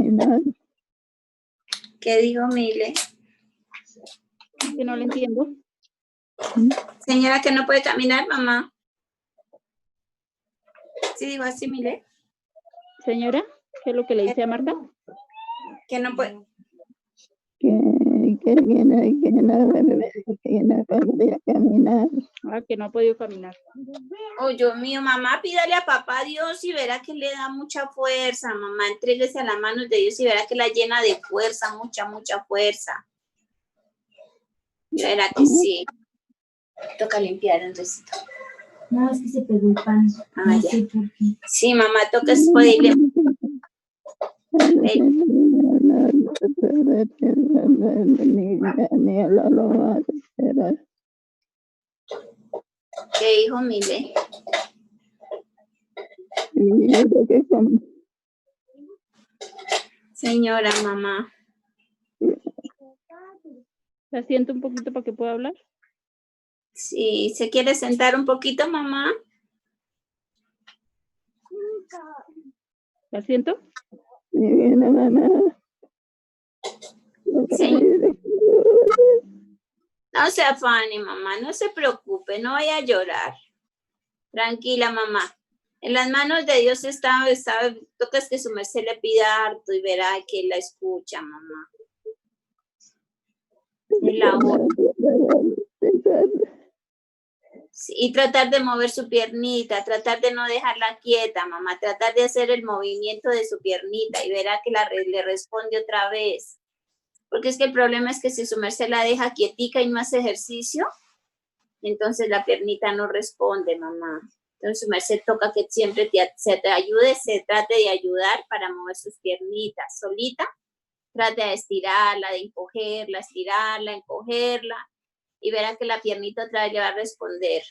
caminar. ¿Qué dijo Mile? Que no le entiendo. Señora que no puede caminar, mamá. ¿Sí digo así, Mile? Señora, ¿qué es lo que le dice a Marta? Que no puede. Que no podía caminar. Ah, que no ha podido caminar. Oh, Dios mío, mamá, pídale a papá Dios y verá que le da mucha fuerza, mamá. Entréguese a las manos de Dios y verá que la llena de fuerza, mucha fuerza. Y verá que sí. Toca limpiar entonces. No, es que se pegó el pan. Ah, No ya. sé por qué. Sí, mamá, toca poderle. ¿Qué dijo Mile? Señora, mamá. ¿La siento un poquito para que pueda hablar? Sí, ¿se quiere sentar un poquito, mamá? ¿La siento? Sí. No se afane, mamá, no se preocupe, no vaya a llorar. Tranquila, mamá. En las manos de Dios está, toca es que su merced le pida harto y verá que él la escucha, mamá. Él la oye. Sí, y tratar de mover su piernita, tratar de no dejarla quieta, mamá, tratar de hacer el movimiento de su piernita y verá que le responde otra vez. Porque es que el problema es que si su merced la deja quietica y no hace ejercicio, entonces la piernita no responde, mamá. Entonces su merced toca que siempre se te ayude, se trate de ayudar para mover sus piernitas solita. Trate de estirarla, de encogerla, estirarla, encogerla. Y verá que la piernita otra vez le va a responder.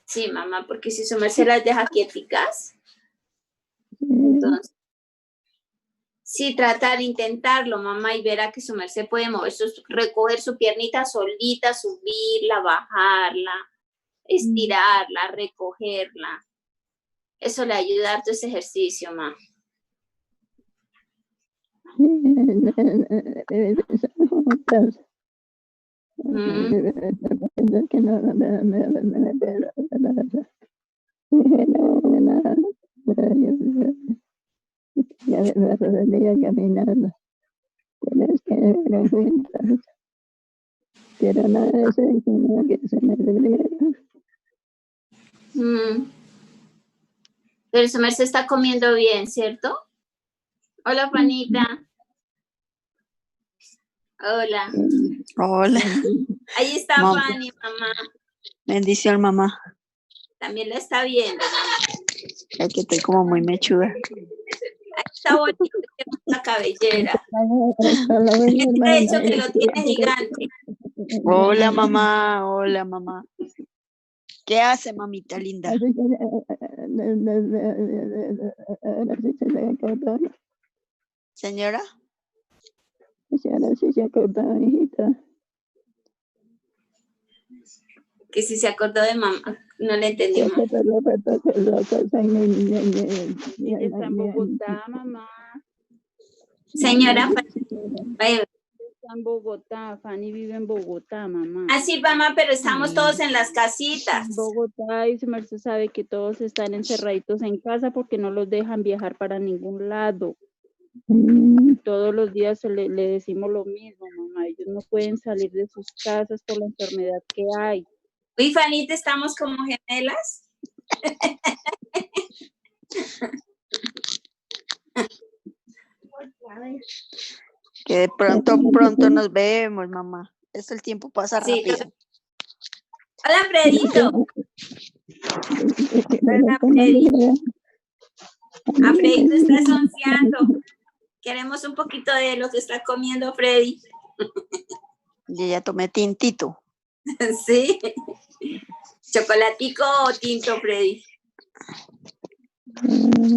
Sí, mamá, porque si su merced las deja quieticas, entonces, sí, tratar, intentarlo, mamá, y verá que su merced puede mover, recoger su piernita solita, subirla, bajarla, estirarla, recogerla. Eso le ayuda a todo ese ejercicio, mamá. Pero su merced está comiendo bien, ¿cierto? Hola, Juanita. Hola. Hola. Ahí está Fanny, mamá. Bendición, mamá. También la está viendo. Es que estoy como muy mechuda. Ahí está bonito, que la cabellera. De hecho, que lo tiene gigante. Hola, mamá. Hola, mamá. ¿Qué hace, mamita linda? Señora. Que si se acordó de mamá, no le entendí, mamá. Ella está en Bogotá, mamá. Señora, vaya. Está en Bogotá, Fanny vive en Bogotá, mamá. Así, mamá, pero estamos todos en las casitas. En Bogotá, y su merced sabe que todos están encerraditos en casa porque no los dejan viajar para ningún lado. Todos los días le decimos lo mismo, mamá. Ellos no pueden salir de sus casas por la enfermedad que hay. Uy, Fanita, estamos como gemelas. Que de pronto nos vemos, mamá. El tiempo pasa rápido. Hola, Fredito. Hola, Fredito. A Fredito está sonceando. Queremos un poquito de lo que está comiendo Freddy. Y ya tomé tintito. Sí. ¿Chocolatico o tinto, Freddy?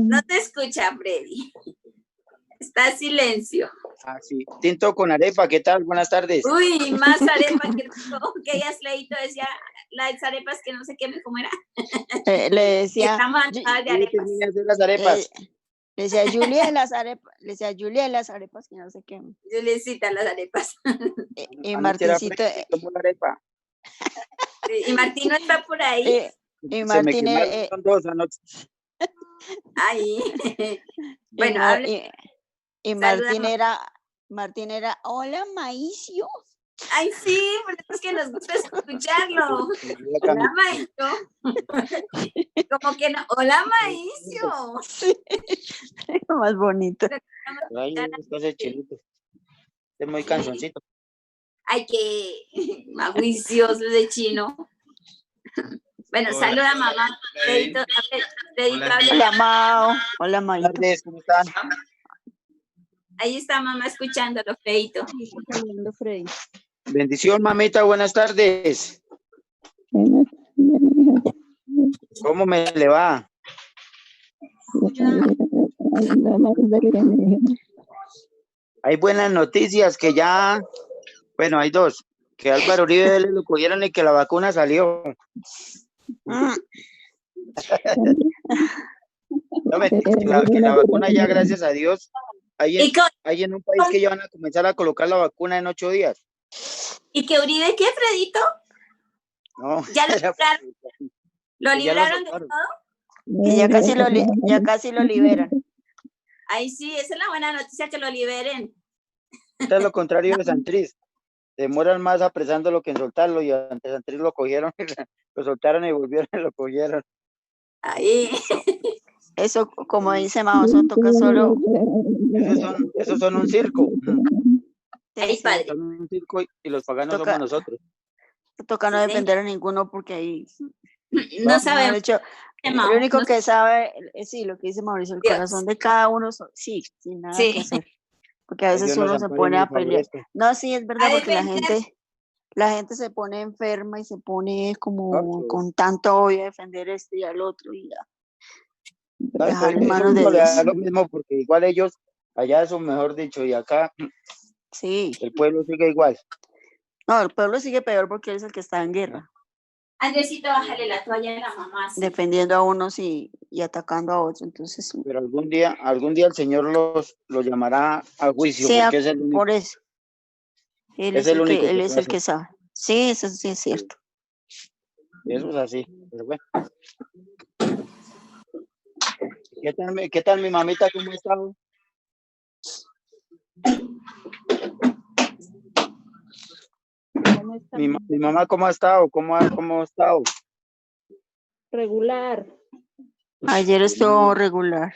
No te escucha, Freddy. Está en silencio. Ah, sí. Tinto con arepa, ¿qué tal? Buenas tardes. Uy, más arepa que ella Leito decía, las arepas que no sé qué, ¿cómo era? Le decía. Estamos de arepas. Las arepas. Le decía Julia de las arepas, le decía Julia de las arepas, que no sé qué. Yo le cita las arepas. Y Anoche era Martincito, fresco y tomó la arepa. Y Martín no está por ahí. y Se me Martín, quemaron dos anoche. Ahí. y, Bueno, Mar- hable. y Saluda, Martín era, hola Maício. Ay, sí, por eso es que nos gusta escucharlo. Hola, Hola, Cami. Maício. Como que no. Hola, Maício. Sí, más bonito. Ay, estás de chinito. Es muy cansoncito. Ay, qué más juicioso de chino. Bueno, Hola. saluda mamá. Freddy. Freddy, Hola. hable. Hola Mao, hola Buenas Maito. tardes, ¿cómo están? Ahí está mamá escuchándolo, Feito. Sí, está saliendo Freddy. Bendición, mamita, buenas tardes. Buenas tardes, hija. ¿Cómo me le va? Anda más bien, hija. Hay buenas noticias que ya, bueno, hay dos, que Álvaro Uribe le lo cogieron y que la vacuna salió. Mm, No, mentira, que la vacuna ya, gracias a Dios, ¿Y hay en un país que ya van a comenzar a colocar la vacuna en 8 días. que Uribe qué, Fredito? No, ¿Ya lo libraron? ¿Lo que ya lo libraron de soltaron. todo? que ya casi lo liberan. Ay, sí, esa es la buena noticia, que lo liberen. Esto es lo contrario de Santriz. Demoran más apresándolo que en soltarlo, y ante Santriz lo cogieron, lo soltaron y volvieron y lo cogieron. Ahí. Eso, como dice Mao, eso toca solo. Esos son un circo. Sí, Ay, sí, padre. Son un circo y los paganos Toca- somos nosotros. toca no Sí, defender a ninguno porque ahí. No No, sabemos. De hecho, Mao, el único no- que sabe, sí, lo que dice Mauricio, el Dios. corazón de cada uno, sí, sin nada Sí. que hacer. Porque a Que veces Dios nos uno se ampare y pone nos a pelear. favorezca. No, sí, es verdad, A porque defender. la gente se pone enferma y se pone como Exacto. con tanto odio a defender este y al otro y a No, y dejar pues en eso manos de uno le da Dios. lo mismo, porque igual ellos, allá son mejor dicho, y acá Sí, el pueblo sigue igual. no, el pueblo sigue peor porque él es el que está en guerra, Andresito, bájale la toalla a la mamá. Sí. defendiendo a unos y atacando a otros. Entonces, Pero algún día el Señor los llamará a juicio, sea porque es el único, por eso. Él es es el el único que, él que es el pasa. que sabe. Sí, eso sí es cierto. Eso es así. Pero bueno. ¿Qué tal mi mamita? ¿Cómo ha estado? ¿Cómo está? Mi mamá, ¿cómo ha estado? ¿Cómo ha estado? Regular. Ayer estuvo regular.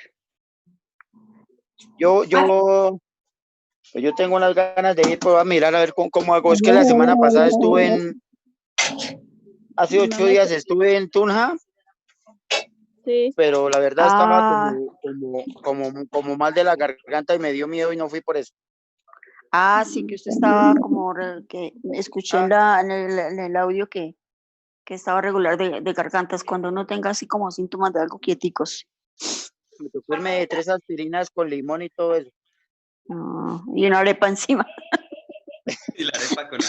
Yo tengo unas ganas de ir, pues, a mirar a ver cómo hago. Es que la semana pasada hace 8 días estuve en Tunja, Sí. pero la verdad estaba Ah, como mal de la garganta y me dio miedo y no fui por eso. sí, que usted estaba como que escuché en el audio que estaba regular de gargantas, cuando uno tenga así como síntomas de algo quieticos. Me tocó irme 3 aspirinas con limón y todo eso. Y una arepa encima. Y la arepa con la...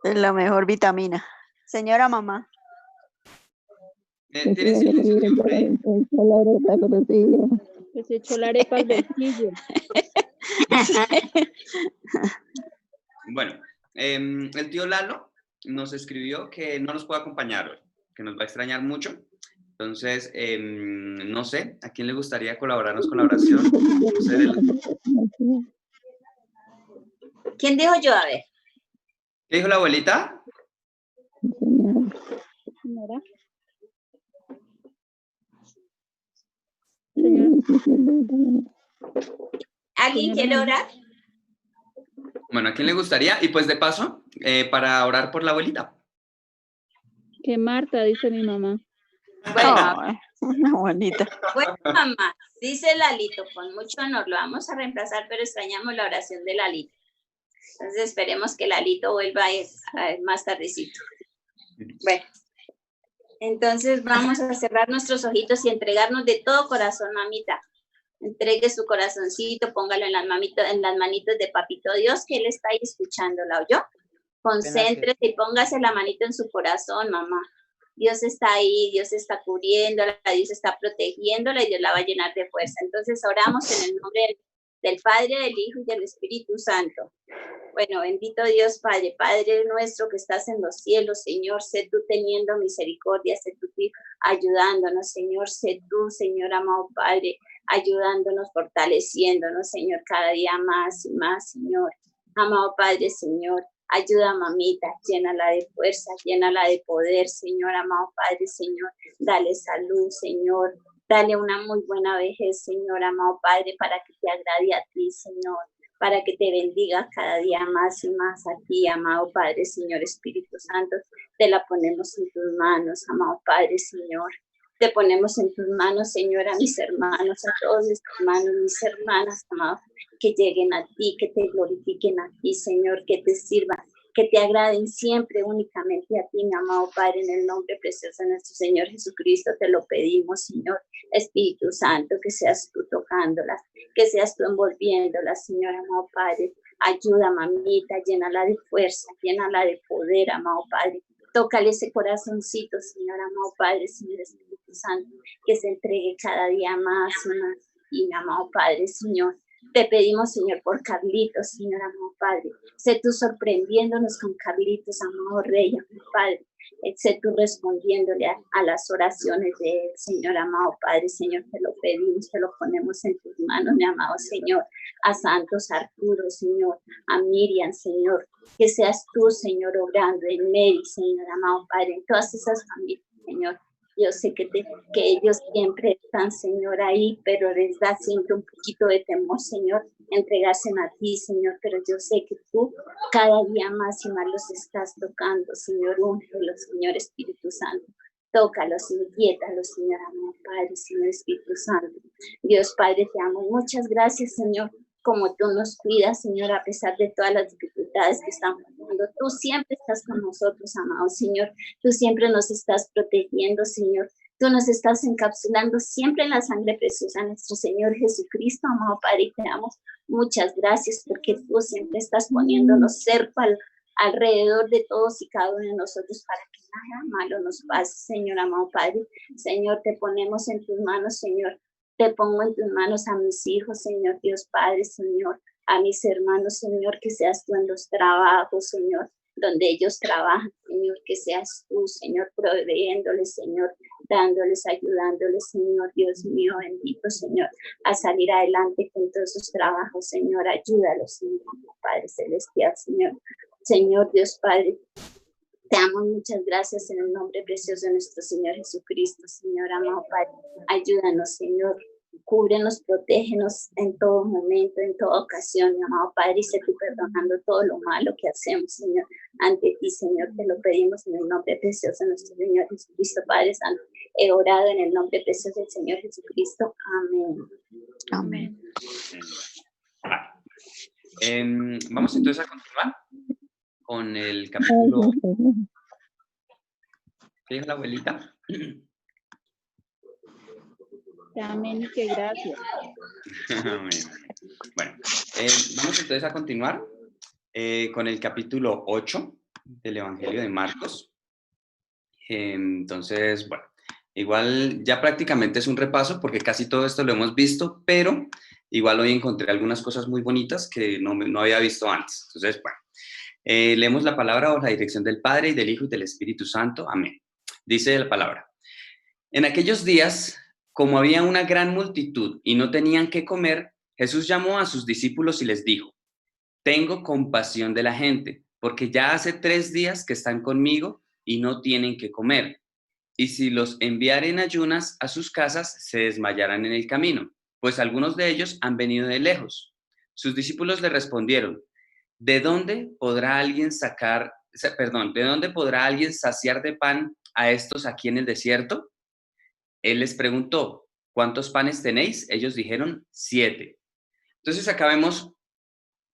Es la mejor vitamina. Señora mamá. ¿Tienes silencio, tío Freddy? Que se echó la arepa al bolsillo. Bueno, el tío Lalo nos escribió que no nos puede acompañar hoy, que nos va a extrañar mucho. Entonces, no sé, ¿a quién le gustaría colaborarnos con la oración? No sé, ¿Quién dijo yo? A ver. ¿qué dijo la abuelita? Señora. Señora. ¿Alguien quiere orar? Bueno, ¿a quién le gustaría? Y pues de paso, para orar por la abuelita. Que Marta, dice mi mamá. Bueno, Ay, una bonita. bueno, mamá, dice Lalito, con mucho honor, lo vamos a reemplazar, pero extrañamos la oración de Lalito. Entonces esperemos que Lalito vuelva más tardecito. Bueno, entonces vamos a cerrar nuestros ojitos y entregarnos de todo corazón, mamita. Entregue su corazoncito, póngalo en las manitos de Papito Dios, que él está ahí escuchándola, ¿oyó? Concéntrese y póngase la manito en su corazón, mamá. Dios está ahí, Dios está cubriéndola, Dios está protegiéndola y Dios la va a llenar de fuerza. Entonces oramos en el nombre del Padre, del Hijo y del Espíritu Santo. Bueno, bendito Dios Padre, Padre nuestro que estás en los cielos, Señor, sé tú teniendo misericordia, sé tú ayudándonos, Señor, sé tú, Señor amado Padre, ayudándonos, fortaleciéndonos, Señor, cada día más y más, Señor. Amado Padre, Señor, ayuda a mamita, llénala de fuerza, llénala de poder, Señor, amado Padre, Señor, dale salud, Señor, dale una muy buena vejez, Señor, amado Padre, para que te agrade a ti, Señor, para que te bendiga cada día más y más a ti, amado Padre, Señor, Espíritu Santo, te la ponemos en tus manos, amado Padre, Señor. Te ponemos en tus manos, Señor, a mis hermanos, a todos mis hermanos, mis hermanas, amado, que lleguen a ti, que te glorifiquen a ti, Señor, que te sirvan, que te agraden siempre únicamente a ti, mi amado Padre, en el nombre precioso de nuestro Señor Jesucristo, te lo pedimos, Señor, Espíritu Santo, que seas tú tocándolas, que seas tú envolviéndolas, Señor, amado Padre. Ayuda, mamita, llénala de fuerza, llénala de poder, amado Padre. Tócale ese corazoncito, Señor, amado Padre, Señor Espíritu Santo, que se entregue cada día más y más. Y mi amado Padre, Señor, te pedimos, Señor, por Carlitos, Señor, amado Padre. Sé tú sorprendiéndonos con Carlitos, amado Rey, amado Padre. Sé tú respondiéndole a las oraciones de él, Señor, amado Padre. Señor, te lo pedimos, te lo ponemos en tus manos, mi amado Señor. A Santos Arturo, Señor, a Miriam, Señor. Que seas tú, Señor, obrando en Mary, Señor, amado Padre, en todas esas familias, Señor. Yo sé que ellos siempre están, Señor, ahí, pero les da siempre un poquito de temor, Señor, entregarse a ti, Señor, pero yo sé que tú cada día más y más los estás tocando, Señor, úngelos, Señor Espíritu Santo. Tócalos, inquiétalos, Señor, amado Padre, Señor Espíritu Santo. Dios Padre, te amo. Muchas gracias, Señor, como tú nos cuidas, Señor, a pesar de todas las dificultades que estamos pasando. Tú siempre estás con nosotros, amado Señor. Tú siempre nos estás protegiendo, Señor. Tú nos estás encapsulando siempre en la sangre preciosa de nuestro Señor Jesucristo, amado Padre, y te damos muchas gracias porque tú siempre estás poniéndonos cerca alrededor de todos y cada uno de nosotros para que nada malo nos pase, Señor, amado Padre. Señor, te ponemos en tus manos, Señor. Te pongo en tus manos a mis hijos, Señor, Dios Padre, Señor, a mis hermanos, Señor, que seas tú en los trabajos, Señor, donde ellos trabajan, Señor, que seas tú, Señor, proveyéndoles, Señor, dándoles, ayudándoles, Señor, Dios mío, bendito, Señor, a salir adelante con todos sus trabajos, Señor, ayúdalos, Señor, Padre Celestial, Señor, Señor, Dios Padre. Te amo, muchas gracias en el nombre precioso de nuestro Señor Jesucristo, Señor, amado Padre. Ayúdanos, Señor. Cúbrenos, protégenos en todo momento, en toda ocasión, mi amado Padre, y sé tú perdonando todo lo malo que hacemos, Señor, ante ti, Señor, te lo pedimos en el nombre precioso de nuestro Señor Jesucristo, Padre Santo. He orado en el nombre precioso del Señor Jesucristo. Amén. Amén. Vamos entonces a continuar con el capítulo. ¿Qué dijo la abuelita? Amén y que gracias. Amén. Bueno, vamos entonces a continuar con el capítulo 8 del Evangelio de Marcos. Entonces, bueno, igual ya prácticamente es un repaso porque casi todo esto lo hemos visto, pero igual hoy encontré algunas cosas muy bonitas que no había visto antes. Entonces, bueno, leemos la palabra bajo la dirección del Padre y del Hijo y del Espíritu Santo. Amén. Dice la palabra. En aquellos días, como había una gran multitud y no tenían qué comer, Jesús llamó a sus discípulos y les dijo, tengo compasión de la gente, porque ya hace 3 días que están conmigo y no tienen qué comer. Y si los enviaren ayunas a sus casas, se desmayarán en el camino, pues algunos de ellos han venido de lejos. Sus discípulos le respondieron, ¿de dónde podrá alguien saciar de pan a estos aquí en el desierto? Él les preguntó, ¿cuántos panes tenéis? Ellos dijeron, 7. Entonces acá vemos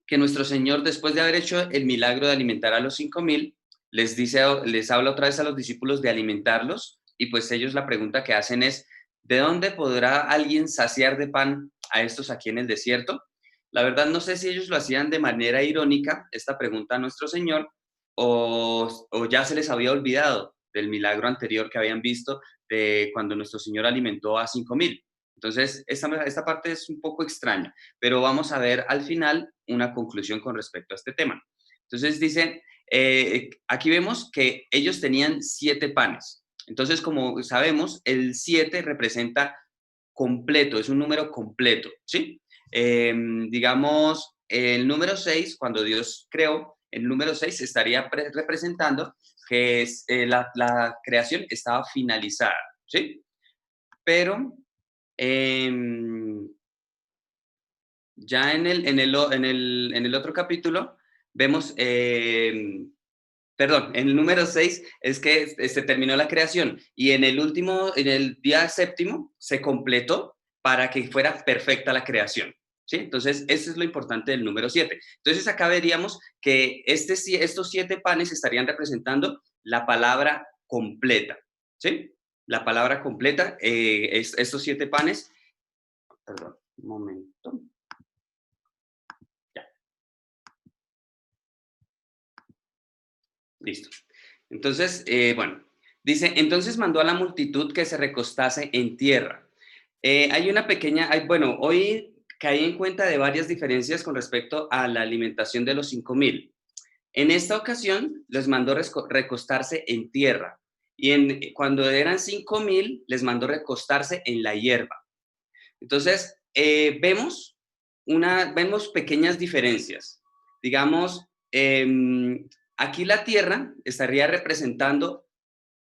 que nuestro Señor, después de haber hecho el milagro de alimentar a los 5,000, les habla otra vez a los discípulos de alimentarlos, y pues ellos la pregunta que hacen es, ¿de dónde podrá alguien saciar de pan a estos aquí en el desierto? La verdad no sé si ellos lo hacían de manera irónica, esta pregunta a nuestro Señor, o ya se les había olvidado del milagro anterior que habían visto de cuando nuestro Señor alimentó a 5,000. Entonces, esta parte es un poco extraña, pero vamos a ver al final una conclusión con respecto a este tema. Entonces dice, aquí vemos que ellos tenían 7 panes. Entonces, como sabemos, el 7 representa completo, es un número completo, ¿sí? Digamos, el número 6, cuando Dios creó, el número 6 estaría representando que la creación estaba finalizada, ¿sí? Pero ya en el otro capítulo vemos, perdón, en el número 6 es que se terminó la creación y en el día séptimo se completó para que fuera perfecta la creación, ¿sí? Entonces, eso es lo importante del número 7. Entonces, acá veríamos que estos 7 panes estarían representando la palabra completa, ¿sí? La palabra completa, estos 7 panes, perdón, un momento. Ya. Listo. Entonces, bueno, dice, entonces mandó a la multitud que se recostase en tierra. Hay una pequeña, bueno, hoy caí en cuenta de varias diferencias con respecto a la alimentación de los 5,000. En esta ocasión les mandó recostarse en tierra y cuando eran 5,000 les mandó recostarse en la hierba. Entonces, vemos pequeñas diferencias. Digamos, aquí la tierra estaría representando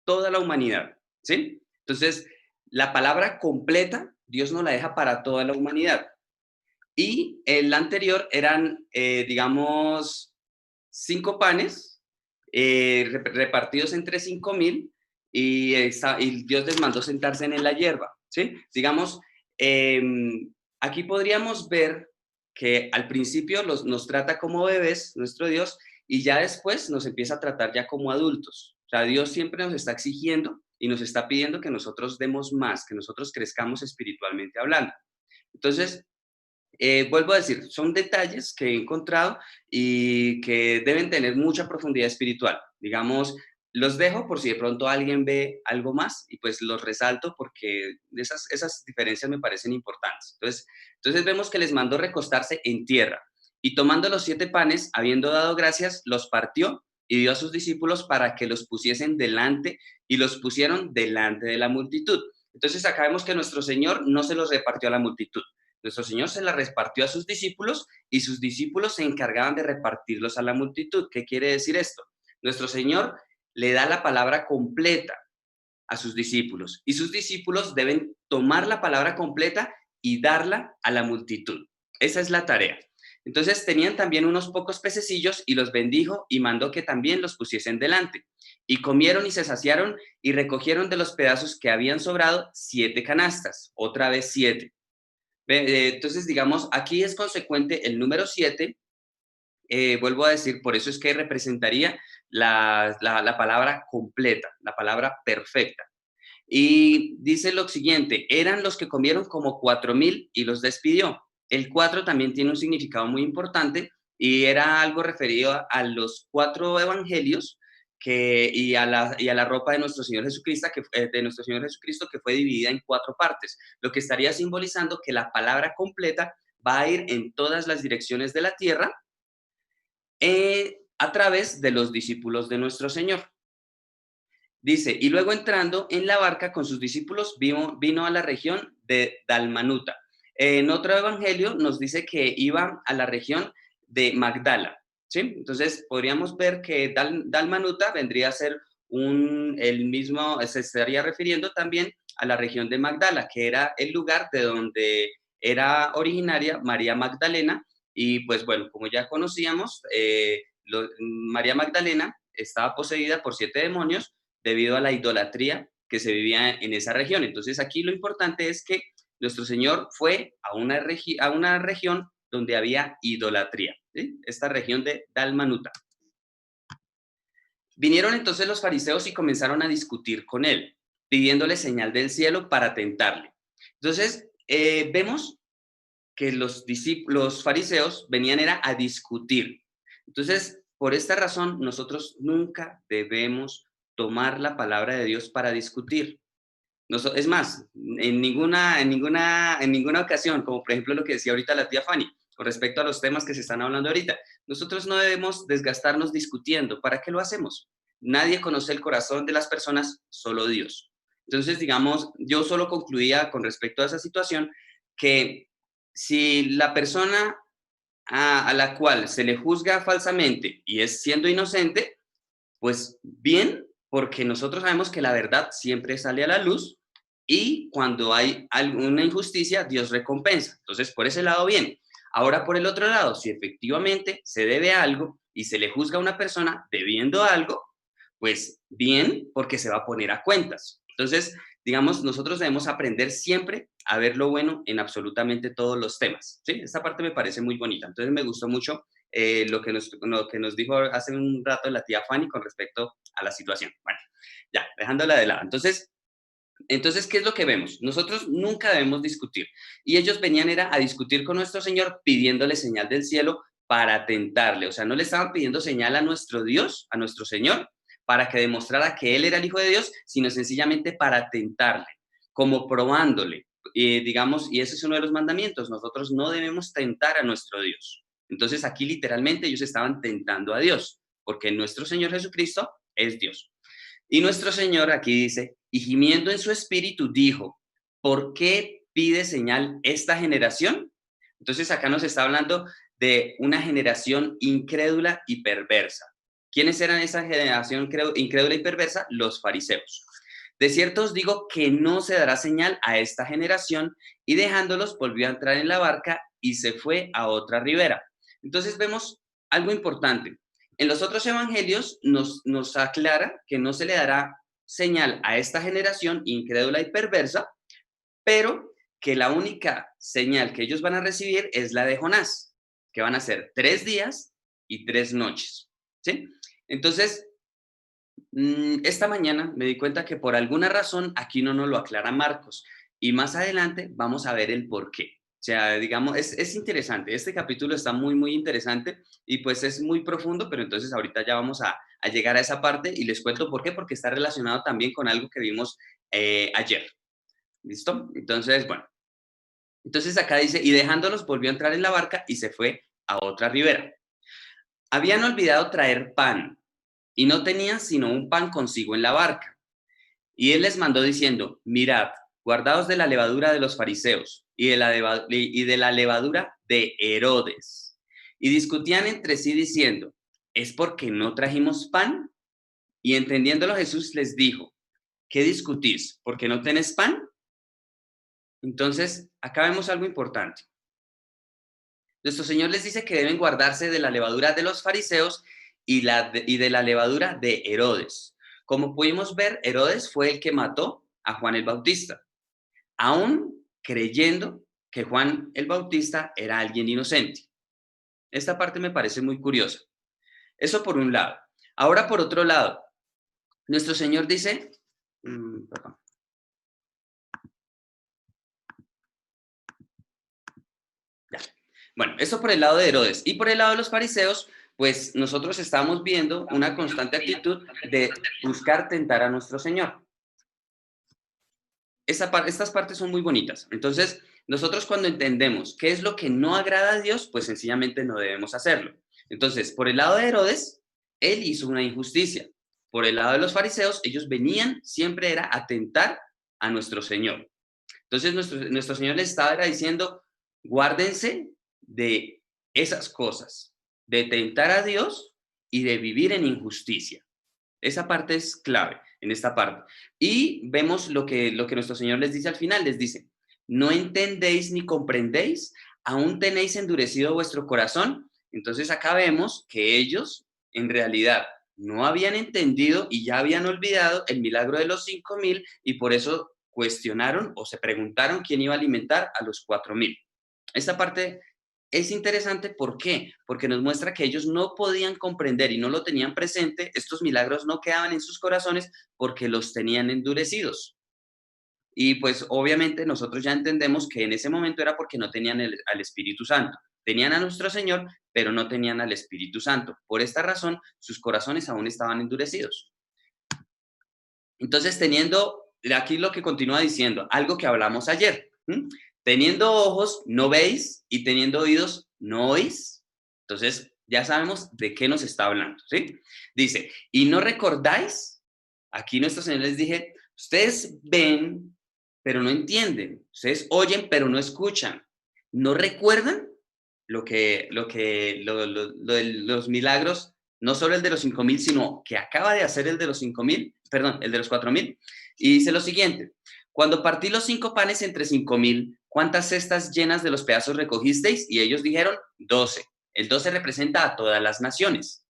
toda la humanidad, ¿sí? Entonces, la palabra completa, Dios nos la deja para toda la humanidad. Y el anterior eran, digamos, 5 panes repartidos entre 5,000 y Dios les mandó sentarse en la hierba, ¿sí? Digamos, aquí podríamos ver que al principio nos trata como bebés, nuestro Dios, y ya después nos empieza a tratar ya como adultos. O sea, Dios siempre nos está exigiendo y nos está pidiendo que nosotros demos más, que nosotros crezcamos espiritualmente hablando. Entonces, vuelvo a decir, son detalles que he encontrado y que deben tener mucha profundidad espiritual. Digamos, los dejo por si de pronto alguien ve algo más y pues los resalto porque esas diferencias me parecen importantes. Entonces vemos que les mandó recostarse en tierra y tomando los 7 panes, habiendo dado gracias, los partió y dio a sus discípulos para que los pusiesen delante y los pusieron delante de la multitud. Entonces acá vemos que nuestro Señor no se los repartió a la multitud. Nuestro Señor se la repartió a sus discípulos y sus discípulos se encargaban de repartirlos a la multitud. ¿Qué quiere decir esto? Nuestro Señor le da la palabra completa a sus discípulos y sus discípulos deben tomar la palabra completa y darla a la multitud. Esa es la tarea. Entonces tenían también unos pocos pececillos y los bendijo y mandó que también los pusiesen delante. Y comieron y se saciaron y recogieron de los pedazos que habían sobrado 7 canastas, otra vez 7. Entonces, digamos, aquí es consecuente el número 7, vuelvo a decir, por eso es que representaría la palabra completa, la palabra perfecta. Y dice lo siguiente, eran los que comieron como 4,000 y los despidió. El 4 también tiene un significado muy importante y era algo referido a los 4 evangelios y a la ropa de nuestro Señor Jesucristo, que fue dividida en 4 partes, lo que estaría simbolizando que la palabra completa va a ir en todas las direcciones de la tierra a través de los discípulos de nuestro Señor. Dice, y luego entrando en la barca con sus discípulos vino a la región de Dalmanuta. En otro evangelio nos dice que iba a la región de Magdala, ¿sí? Entonces podríamos ver que Dalmanuta vendría a ser se estaría refiriendo también a la región de Magdala, que era el lugar de donde era originaria María Magdalena. Y pues bueno, como ya conocíamos, María Magdalena estaba poseída por 7 demonios debido a la idolatría que se vivía en esa región. Entonces aquí lo importante es que nuestro Señor fue a una región donde había idolatría, ¿sí? Esta región de Dalmanuta. Vinieron entonces los fariseos y comenzaron a discutir con él, pidiéndole señal del cielo para tentarle. Entonces, vemos que los fariseos venían era a discutir. Entonces, por esta razón, nosotros nunca debemos tomar la palabra de Dios para discutir. Es más, en ninguna ocasión, como por ejemplo lo que decía ahorita la tía Fanny, con respecto a los temas que se están hablando ahorita, nosotros no debemos desgastarnos discutiendo. ¿Para qué lo hacemos? Nadie conoce el corazón de las personas, solo Dios. Entonces, digamos, yo solo concluía con respecto a esa situación que si la persona a la cual se le juzga falsamente y es siendo inocente, pues bien, porque nosotros sabemos que la verdad siempre sale a la luz y cuando hay alguna injusticia, Dios recompensa. Entonces, por ese lado, bien. Ahora, por el otro lado, si efectivamente se debe algo y se le juzga a una persona debiendo algo, pues bien, porque se va a poner a cuentas. Entonces, digamos, nosotros debemos aprender siempre a ver lo bueno en absolutamente todos los temas. ¿Sí? Esta parte me parece muy bonita. Entonces, me gustó mucho lo que nos dijo hace un rato la tía Fanny con respecto a la situación. Bueno, ya, dejándola de lado. Entonces, ¿qué es lo que vemos? Nosotros nunca debemos discutir. Y ellos venían era a discutir con nuestro Señor pidiéndole señal del cielo para tentarle. O sea, no le estaban pidiendo señal a nuestro Dios, a nuestro Señor, para que demostrara que Él era el Hijo de Dios, sino sencillamente para tentarle, como probándole. Digamos, y ese es uno de los mandamientos, nosotros no debemos tentar a nuestro Dios. Entonces, aquí literalmente ellos estaban tentando a Dios, porque nuestro Señor Jesucristo es Dios. Y nuestro Señor aquí dice, y gimiendo en su espíritu dijo, ¿por qué pide señal esta generación? Entonces acá nos está hablando de una generación incrédula y perversa. ¿Quiénes eran esa generación incrédula y perversa? Los fariseos. De cierto os digo que no se dará señal a esta generación, y dejándolos volvió a entrar en la barca y se fue a otra ribera. Entonces vemos algo importante. En los otros evangelios nos aclara que no se le dará señal a esta generación incrédula y perversa, pero que la única señal que ellos van a recibir es la de Jonás, que van a ser 3 días y 3 noches. ¿Sí? Entonces, esta mañana me di cuenta que por alguna razón aquí no nos lo aclara Marcos, y más adelante vamos a ver el por qué. O sea, digamos, es interesante. Este capítulo está muy, muy interesante y pues es muy profundo, pero entonces ahorita ya vamos a llegar a esa parte y les cuento por qué, porque está relacionado también con algo que vimos ayer. ¿Listo? Entonces, bueno. Entonces acá dice, y dejándolos volvió a entrar en la barca y se fue a otra ribera. Habían olvidado traer pan y no tenían sino un pan consigo en la barca. Y él les mandó diciendo, mirad, guardaos de la levadura de los fariseos y de la levadura de Herodes. Y discutían entre sí diciendo, ¿es porque no trajimos pan? Y entendiéndolo Jesús les dijo, ¿qué discutís? ¿Porque no tenés pan? Entonces, acá vemos algo importante. Nuestro Señor les dice que deben guardarse de la levadura de los fariseos y de la levadura de Herodes. Como pudimos ver, Herodes fue el que mató a Juan el Bautista, aún creyendo que Juan el Bautista era alguien inocente. Esta parte me parece muy curiosa. Eso por un lado. Ahora, por otro lado, nuestro Señor dice... perdón. Ya. Bueno, eso por el lado de Herodes. Y por el lado de los fariseos, pues nosotros estamos viendo una constante actitud de buscar tentar a nuestro Señor. Estas partes son muy bonitas. Entonces, nosotros cuando entendemos qué es lo que no agrada a Dios, pues sencillamente no debemos hacerlo. Entonces, por el lado de Herodes, él hizo una injusticia. Por el lado de los fariseos, ellos venían, siempre era a tentar a nuestro Señor. Entonces, nuestro Señor les estaba diciendo, guárdense de esas cosas, de tentar a Dios y de vivir en injusticia. Esa parte es clave en esta parte. Y vemos lo que nuestro Señor les dice al final, les dice, ¿no entendéis ni comprendéis? ¿Aún tenéis endurecido vuestro corazón? Entonces acá vemos que ellos en realidad no habían entendido y ya habían olvidado el milagro de los 5,000 y por eso cuestionaron o se preguntaron quién iba a alimentar a los 4,000. Esta parte es interesante, ¿por qué? Porque nos muestra que ellos no podían comprender y no lo tenían presente, estos milagros no quedaban en sus corazones porque los tenían endurecidos. Y pues obviamente nosotros ya entendemos que en ese momento era porque no tenían al Espíritu Santo. Tenían a nuestro Señor, pero no tenían al Espíritu Santo. Por esta razón, sus corazones aún estaban endurecidos. Entonces, aquí lo que continúa diciendo, algo que hablamos ayer, ¿m? Teniendo ojos, no veis, y teniendo oídos, no oís. Entonces, ya sabemos de qué nos está hablando, ¿sí? Dice, y no recordáis, aquí nuestro Señor les dije, ustedes ven, pero no entienden, ustedes oyen, pero no escuchan, ¿no recuerdan los milagros, no solo el de los 5,000, sino que acaba de hacer el de los 5,000, perdón, el de los 4,000? Y dice lo siguiente, cuando partí los 5 panes entre 5,000, ¿cuántas cestas llenas de los pedazos recogisteis? Y ellos dijeron 12. El 12 representa a todas las naciones.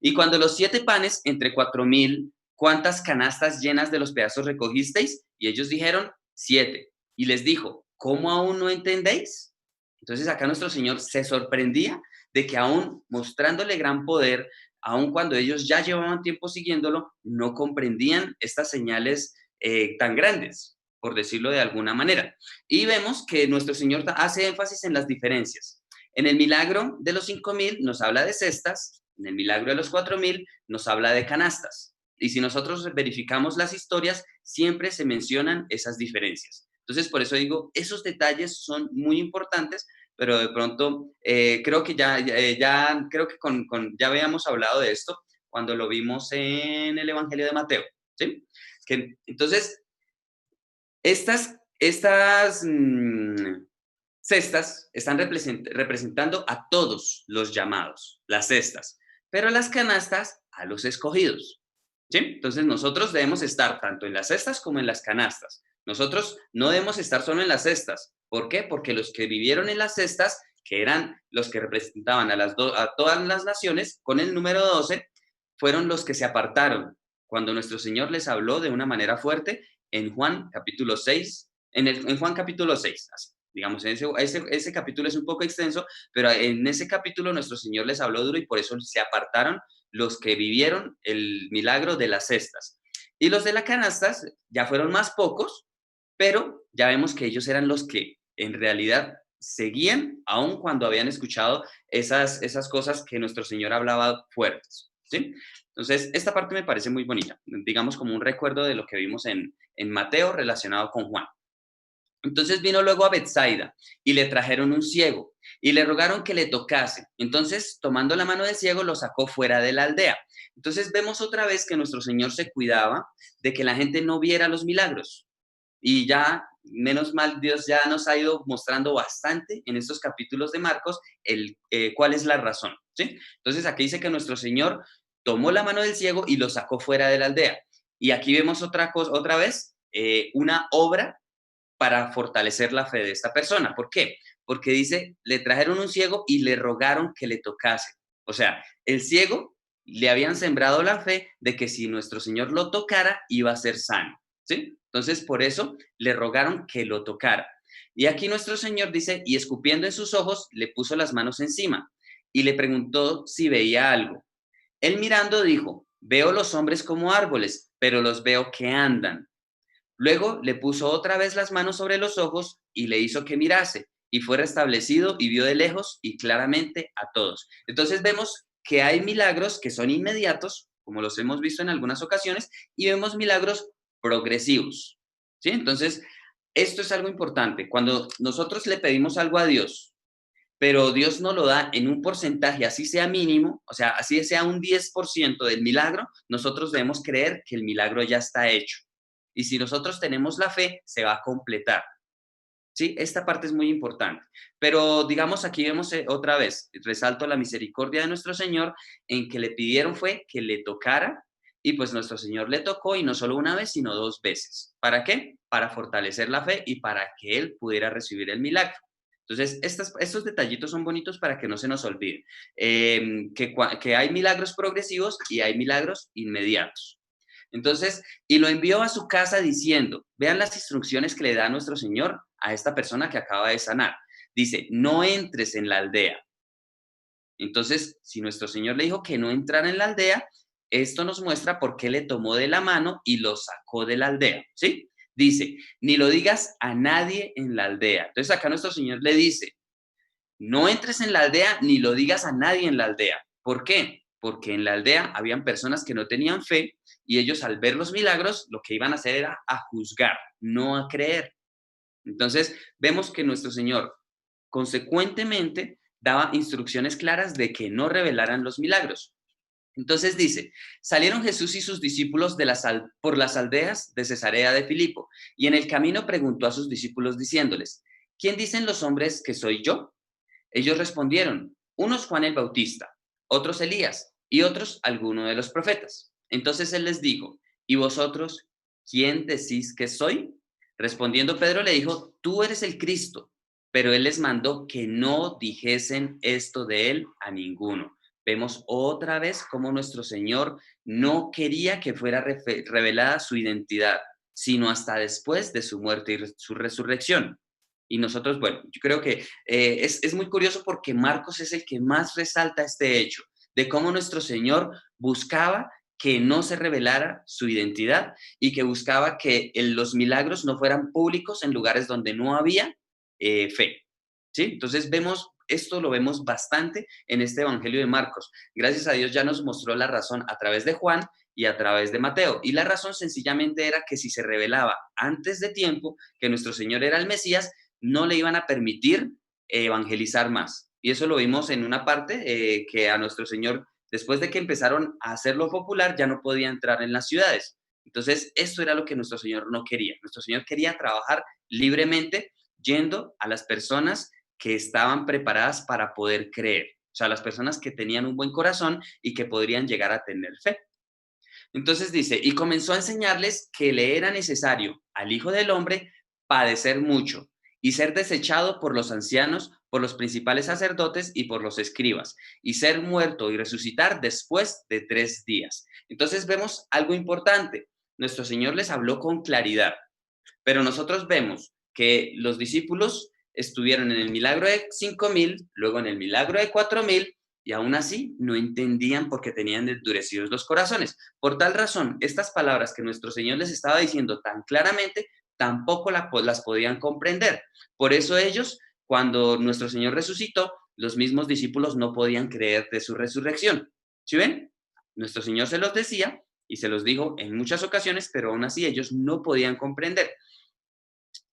Y cuando los 7 panes entre 4,000, ¿cuántas canastas llenas de los pedazos recogisteis? Y ellos dijeron 7. Y les dijo, ¿cómo aún no entendéis? Entonces acá nuestro Señor se sorprendía de que aún mostrándole gran poder, aun cuando ellos ya llevaban tiempo siguiéndolo, no comprendían estas señales tan grandes, por decirlo de alguna manera. Y vemos que nuestro Señor hace énfasis en las diferencias. En el milagro de los 5,000 nos habla de cestas, en el milagro de los 4,000 nos habla de canastas. Y si nosotros verificamos las historias, siempre se mencionan esas diferencias. Entonces, por eso digo, esos detalles son muy importantes, pero de pronto creo que creo que ya habíamos hablado de esto cuando lo vimos en el Evangelio de Mateo, ¿sí? Entonces, estas cestas están representando a todos los llamados, las cestas, pero las canastas a los escogidos, ¿sí? Entonces, nosotros debemos estar tanto en las cestas como en las canastas. Nosotros no debemos estar solo en las cestas. ¿Por qué? Porque los que vivieron en las cestas, que eran los que representaban a todas las naciones, con el número 12, fueron los que se apartaron cuando nuestro Señor les habló de una manera fuerte en Juan capítulo 6, en Juan capítulo 6, así. Digamos, ese capítulo es un poco extenso, pero en ese capítulo nuestro Señor les habló duro y por eso se apartaron los que vivieron el milagro de las cestas. Y los de las canastas ya fueron más pocos, pero ya vemos que ellos eran los que en realidad seguían, aun cuando habían escuchado esas cosas que nuestro Señor hablaba fuertes, ¿sí? Entonces, esta parte me parece muy bonita, digamos como un recuerdo de lo que vimos en Mateo relacionado con Juan. Entonces vino luego a Betsaida y le trajeron un ciego y le rogaron que le tocase. Entonces, tomando la mano del ciego, lo sacó fuera de la aldea. Entonces vemos otra vez que nuestro Señor se cuidaba de que la gente no viera los milagros. Y ya, menos mal, Dios ya nos ha ido mostrando bastante en estos capítulos de Marcos cuál es la razón, ¿sí? Entonces aquí dice que nuestro Señor tomó la mano del ciego y lo sacó fuera de la aldea. Y aquí vemos otra vez, una obra para fortalecer la fe de esta persona. ¿Por qué? Porque dice, le trajeron un ciego y le rogaron que le tocase. O sea, el ciego le habían sembrado la fe de que si nuestro Señor lo tocara, iba a ser sano, ¿sí? Entonces, por eso le rogaron que lo tocara. Y aquí nuestro Señor dice, y escupiendo en sus ojos, le puso las manos encima y le preguntó si veía algo. Él mirando dijo, veo los hombres como árboles, pero los veo que andan. Luego le puso otra vez las manos sobre los ojos y le hizo que mirase, y fue restablecido y vio de lejos y claramente a todos. Entonces vemos que hay milagros que son inmediatos, como los hemos visto en algunas ocasiones, y vemos milagros progresivos, ¿sí? Entonces, esto es algo importante. Cuando nosotros le pedimos algo a Dios, pero Dios nos lo da en un porcentaje, así sea mínimo, o sea, así sea un 10% del milagro, nosotros debemos creer que el milagro ya está hecho. Y si nosotros tenemos la fe, se va a completar, ¿sí? Esta parte es muy importante. Pero digamos, aquí vemos otra vez, resalto la misericordia de nuestro Señor, en que le pidieron fue que le tocara, y pues nuestro Señor le tocó, y no solo una vez, sino 2 veces. ¿Para qué? Para fortalecer la fe y para que Él pudiera recibir el milagro. Entonces, estos detallitos son bonitos para que no se nos olvide, que hay milagros progresivos y hay milagros inmediatos. Entonces, y lo envió a su casa diciendo, vean las instrucciones que le da nuestro Señor a esta persona que acaba de sanar. Dice, no entres en la aldea. Entonces, si nuestro Señor le dijo que no entrara en la aldea, esto nos muestra por qué le tomó de la mano y lo sacó de la aldea, ¿sí? Dice, ni lo digas a nadie en la aldea. Entonces acá nuestro Señor le dice, no entres en la aldea ni lo digas a nadie en la aldea. ¿Por qué? porque en la aldea habían personas que no tenían fe y ellos al ver los milagros lo que iban a hacer era a juzgar, no a creer. Entonces vemos que nuestro Señor consecuentemente daba instrucciones claras de que no revelaran los milagros. Entonces dice, salieron Jesús y sus discípulos por las aldeas de Cesarea de Filipo, y en el camino preguntó a sus discípulos diciéndoles, ¿quién dicen los hombres que soy yo? Ellos respondieron, unos Juan el Bautista, otros Elías, y otros alguno de los profetas. Entonces él les dijo, ¿y vosotros quién decís que soy? Respondiendo Pedro le dijo, tú eres el Cristo. Pero él les mandó que no dijesen esto de él a ninguno. Vemos otra vez cómo nuestro Señor no quería que fuera revelada su identidad, sino hasta después de su muerte y su resurrección. Y nosotros, bueno, yo creo que es muy curioso porque Marcos es el que más resalta este hecho, de cómo nuestro Señor buscaba que no se revelara su identidad y que buscaba que los milagros no fueran públicos en lugares donde no había fe. ¿Sí? Entonces esto lo vemos bastante en este Evangelio de Marcos. Gracias a Dios ya nos mostró la razón a través de Juan y a través de Mateo. Y la razón sencillamente era que si se revelaba antes de tiempo que nuestro Señor era el Mesías, no le iban a permitir evangelizar más. Y eso lo vimos en una parte que a nuestro Señor, después de que empezaron a hacerlo popular, ya no podía entrar en las ciudades. Entonces, esto era lo que nuestro Señor no quería. Nuestro Señor quería trabajar libremente yendo a las personas que estaban preparadas para poder creer. O sea, las personas que tenían un buen corazón y que podrían llegar a tener fe. Entonces dice, y comenzó a enseñarles que le era necesario al Hijo del Hombre padecer mucho y ser desechado por los ancianos, por los principales sacerdotes y por los escribas, y ser muerto y resucitar después de 3 días. Entonces vemos algo importante. Nuestro Señor les habló con claridad, pero nosotros vemos que los discípulos estuvieron en el milagro de 5,000, luego en el milagro de 4,000, y aún así no entendían porque tenían endurecidos los corazones. Por tal razón, estas palabras que nuestro Señor les estaba diciendo tan claramente, tampoco las podían comprender. Por eso ellos, cuando nuestro Señor resucitó, los mismos discípulos no podían creer de su resurrección. ¿Sí ven? Nuestro Señor se los decía y se los dijo en muchas ocasiones, pero aún así ellos no podían comprender.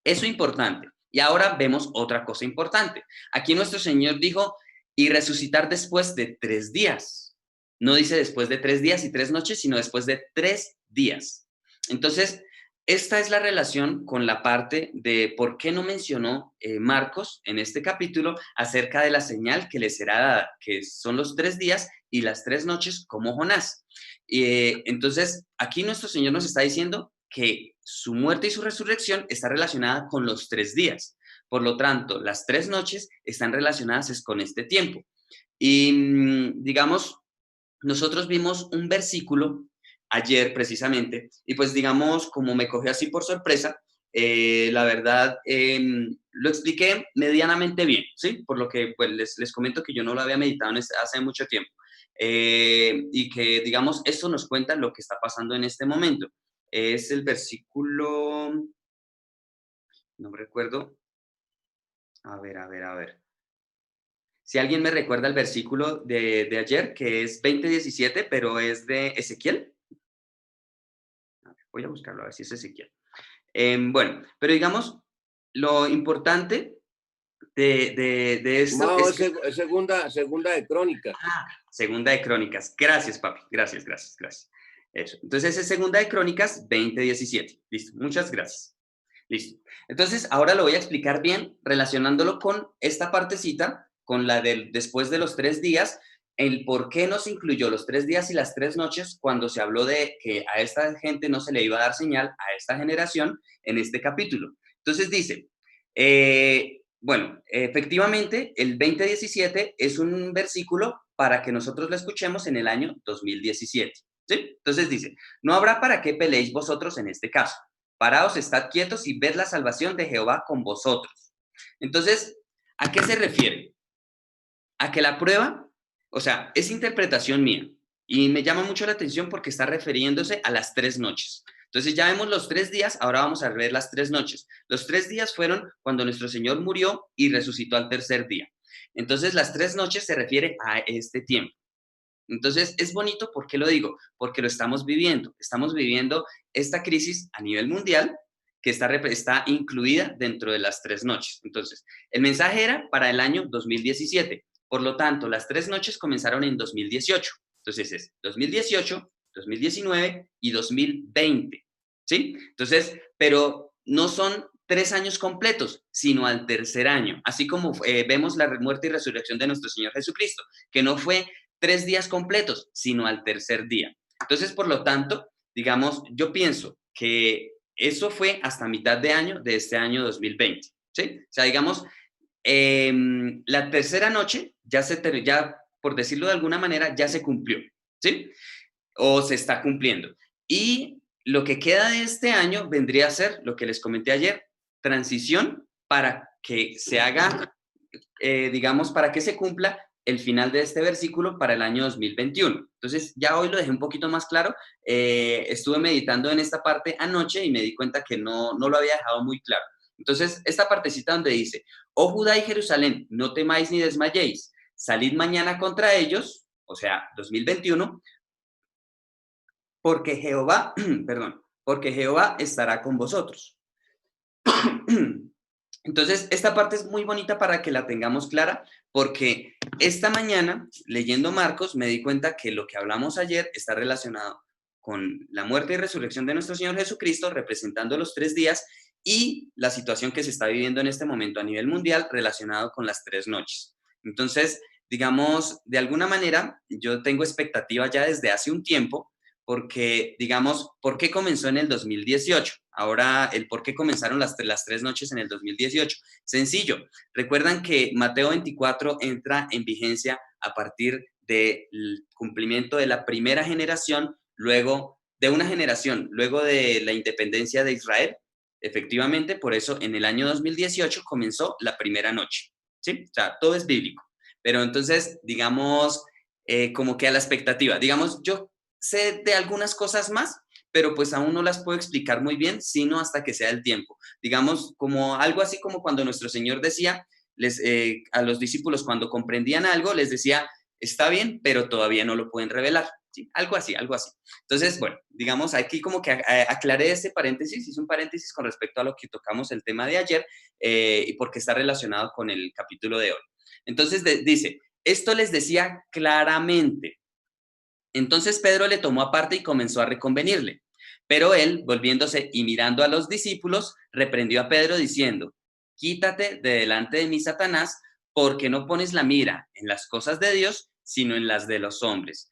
Eso es importante. Y ahora vemos otra cosa importante. Aquí nuestro Señor dijo, y resucitar después de 3 días. No dice después de 3 días y 3 noches, sino después de 3 días. Entonces, esta es la relación con la parte de por qué no mencionó Marcos en este capítulo acerca de la señal que les será dada, que son los 3 días y las 3 noches como Jonás. Entonces, aquí nuestro Señor nos está diciendo que su muerte y su resurrección está relacionada con los 3 días. Por lo tanto, las 3 noches están relacionadas con este tiempo. Y digamos, nosotros vimos un versículo ayer precisamente, y pues digamos, como me cogió así por sorpresa, la verdad, lo expliqué medianamente bien, ¿sí? Por lo que pues les comento que yo no lo había meditado hace mucho tiempo. Y que, digamos, esto nos cuenta lo que está pasando en este momento. Es el versículo, no me recuerdo. A ver. Si alguien me recuerda el versículo de ayer, que es 20:17, pero es de Ezequiel. Voy a buscarlo, a ver si es Ezequiel. Bueno, pero digamos, lo importante de esto No, es que... segunda de Crónicas. Segunda de Crónicas. Gracias, papi. Gracias. Eso. Entonces es Segunda de Crónicas 20:17. Listo. Muchas gracias. Listo. Entonces, ahora lo voy a explicar bien relacionándolo con esta partecita, con la del después de los 3 días, el por qué no se incluyó los 3 días y las 3 noches cuando se habló de que a esta gente no se le iba a dar señal, a esta generación, en este capítulo. Entonces dice, bueno, efectivamente, el 20:17 es un versículo para que nosotros lo escuchemos en el año 2017. ¿Sí? Entonces dice, no habrá para qué peleéis vosotros en este caso. Paraos, estad quietos y ved la salvación de Jehová con vosotros. Entonces, ¿a qué se refiere? A que la prueba, o sea, es interpretación mía y me llama mucho la atención porque está refiriéndose a las 3 noches. Entonces ya vemos los 3 días, ahora vamos a ver las 3 noches. Los 3 días fueron cuando nuestro Señor murió y resucitó al tercer día. Entonces las 3 noches se refiere a este tiempo. Entonces, es bonito, ¿por qué lo digo? Porque lo estamos viviendo. Estamos viviendo esta crisis a nivel mundial que está incluida dentro de las 3 noches. Entonces, el mensaje era para el año 2017. Por lo tanto, las 3 noches comenzaron en 2018. Entonces, es 2018, 2019 y 2020. ¿Sí? Entonces, pero no son 3 años completos, sino al tercer año. Así como vemos la muerte y resurrección de nuestro Señor Jesucristo, que no fue 3 días completos, sino al tercer día. Entonces, por lo tanto, digamos, yo pienso que eso fue hasta mitad de año de este año 2020, ¿sí? O sea, digamos, la tercera noche ya, por decirlo de alguna manera, ya se cumplió, ¿sí? O se está cumpliendo. Y lo que queda de este año vendría a ser lo que les comenté ayer, transición para que se haga, digamos, para que se cumpla el final de este versículo para el año 2021. Entonces, ya hoy lo dejé un poquito más claro. Estuve meditando en esta parte anoche y me di cuenta que no lo había dejado muy claro. Entonces, esta partecita donde dice, oh Judá y Jerusalén, no temáis ni desmayéis, salid mañana contra ellos, o sea, 2021, porque Jehová, perdón, porque Jehová estará con vosotros. Entonces, esta parte es muy bonita para que la tengamos clara, porque esta mañana, leyendo Marcos, me di cuenta que lo que hablamos ayer está relacionado con la muerte y resurrección de nuestro Señor Jesucristo, representando los 3 días, y la situación que se está viviendo en este momento a nivel mundial, relacionado con las 3 noches. Entonces, digamos, de alguna manera, yo tengo expectativa ya desde hace un tiempo, porque, digamos, ¿por qué comenzó en el 2018? Ahora, el por qué comenzaron las 3 noches en el 2018. Sencillo, recuerdan que Mateo 24 entra en vigencia a partir del cumplimiento de la primera generación, luego de una generación, luego de la independencia de Israel. Efectivamente, por eso en el año 2018 comenzó la primera noche, ¿sí? O sea, todo es bíblico. Pero entonces, digamos, como que a la expectativa, digamos, yo sé de algunas cosas más, pero pues aún no las puedo explicar muy bien, sino hasta que sea el tiempo. Digamos, como algo así como cuando nuestro Señor decía a los discípulos cuando comprendían algo, les decía, está bien, pero todavía no lo pueden revelar. ¿Sí? Algo así, algo así. Entonces, bueno, digamos, aquí como que aclaré este paréntesis, hice un paréntesis con respecto a lo que tocamos el tema de ayer, y porque está relacionado con el capítulo de hoy. Entonces, dice, esto les decía claramente. Entonces Pedro le tomó aparte y comenzó a reconvenirle. Pero él, volviéndose y mirando a los discípulos, reprendió a Pedro diciendo, quítate de delante de mí, Satanás, porque no pones la mira en las cosas de Dios, sino en las de los hombres.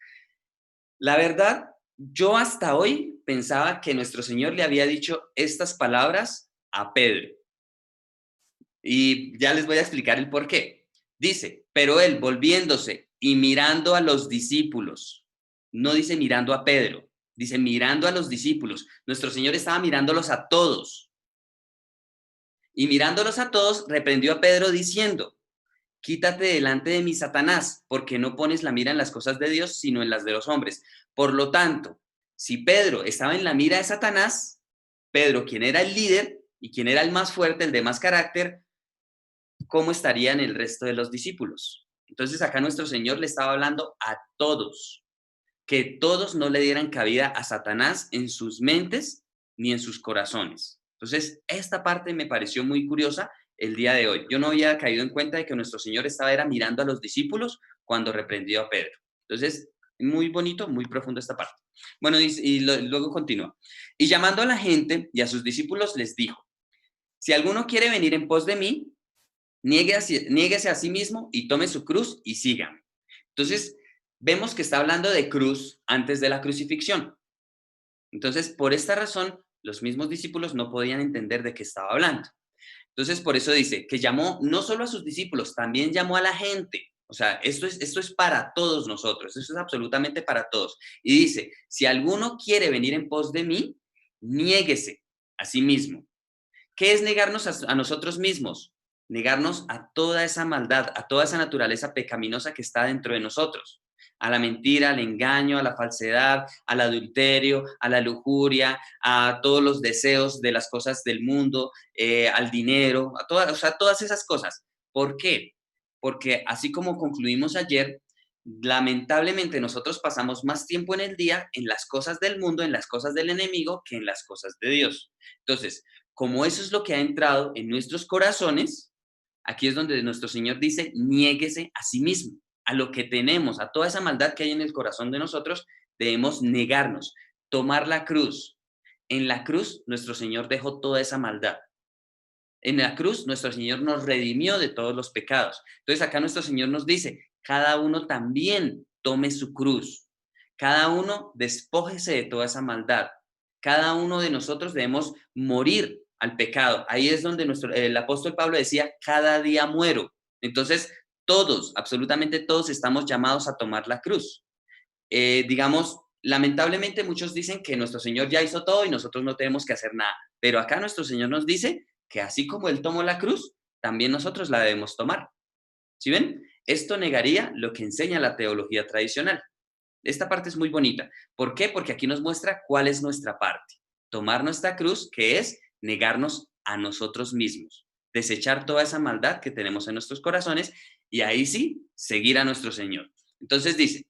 La verdad, yo hasta hoy pensaba que nuestro Señor le había dicho estas palabras a Pedro. Y ya les voy a explicar el por qué. Dice, pero él, volviéndose y mirando a los discípulos, no dice mirando a Pedro, dice mirando a los discípulos. Nuestro Señor estaba mirándolos a todos. Y mirándolos a todos, reprendió a Pedro diciendo, quítate delante de mí, Satanás, porque no pones la mira en las cosas de Dios, sino en las de los hombres. Por lo tanto, si Pedro estaba en la mira de Satanás, Pedro, quien era el líder y quien era el más fuerte, el de más carácter, ¿cómo estarían el resto de los discípulos? Entonces acá nuestro Señor le estaba hablando a todos, que todos no le dieran cabida a Satanás en sus mentes ni en sus corazones. Entonces, esta parte me pareció muy curiosa el día de hoy. Yo no había caído en cuenta de que nuestro Señor estaba mirando a los discípulos cuando reprendió a Pedro. Entonces, muy bonito, muy profundo esta parte. Bueno, luego continúa. Y llamando a la gente y a sus discípulos les dijo, si alguno quiere venir en pos de mí, niéguese a sí mismo y tome su cruz y sígame. Entonces, vemos que está hablando de cruz antes de la crucifixión. Entonces, por esta razón, los mismos discípulos no podían entender de qué estaba hablando. Entonces, por eso dice que llamó no solo a sus discípulos, también llamó a la gente. O sea, esto es para todos nosotros, esto es absolutamente para todos. Y dice, si alguno quiere venir en pos de mí, niéguese a sí mismo. ¿Qué es negarnos a nosotros mismos? Negarnos a toda esa maldad, a toda esa naturaleza pecaminosa que está dentro de nosotros, a la mentira, al engaño, a la falsedad, al adulterio, a la lujuria, a todos los deseos de las cosas del mundo, al dinero, todas esas cosas. ¿Por qué? Porque así como concluimos ayer, lamentablemente nosotros pasamos más tiempo en el día en las cosas del mundo, en las cosas del enemigo, que en las cosas de Dios. Entonces, como eso es lo que ha entrado en nuestros corazones, aquí es donde nuestro Señor dice, niéguese a sí mismo, a lo que tenemos, a toda esa maldad que hay en el corazón de nosotros, debemos negarnos, tomar la cruz. En la cruz, nuestro Señor dejó toda esa maldad. En la cruz, nuestro Señor nos redimió de todos los pecados. Entonces, acá nuestro Señor nos dice, cada uno también tome su cruz. Cada uno despójese de toda esa maldad. Cada uno de nosotros debemos morir al pecado. Ahí es donde el apóstol Pablo decía, cada día muero. Entonces, todos, absolutamente todos, estamos llamados a tomar la cruz. Digamos, lamentablemente muchos dicen que nuestro Señor ya hizo todo y nosotros no tenemos que hacer nada. Pero acá nuestro Señor nos dice que así como Él tomó la cruz, también nosotros la debemos tomar. ¿Sí ven? Esto negaría lo que enseña la teología tradicional. Esta parte es muy bonita. ¿Por qué? Porque aquí nos muestra cuál es nuestra parte. Tomar nuestra cruz, que es negarnos a nosotros mismos, desechar toda esa maldad que tenemos en nuestros corazones y ahí sí, seguir a nuestro Señor. Entonces dice,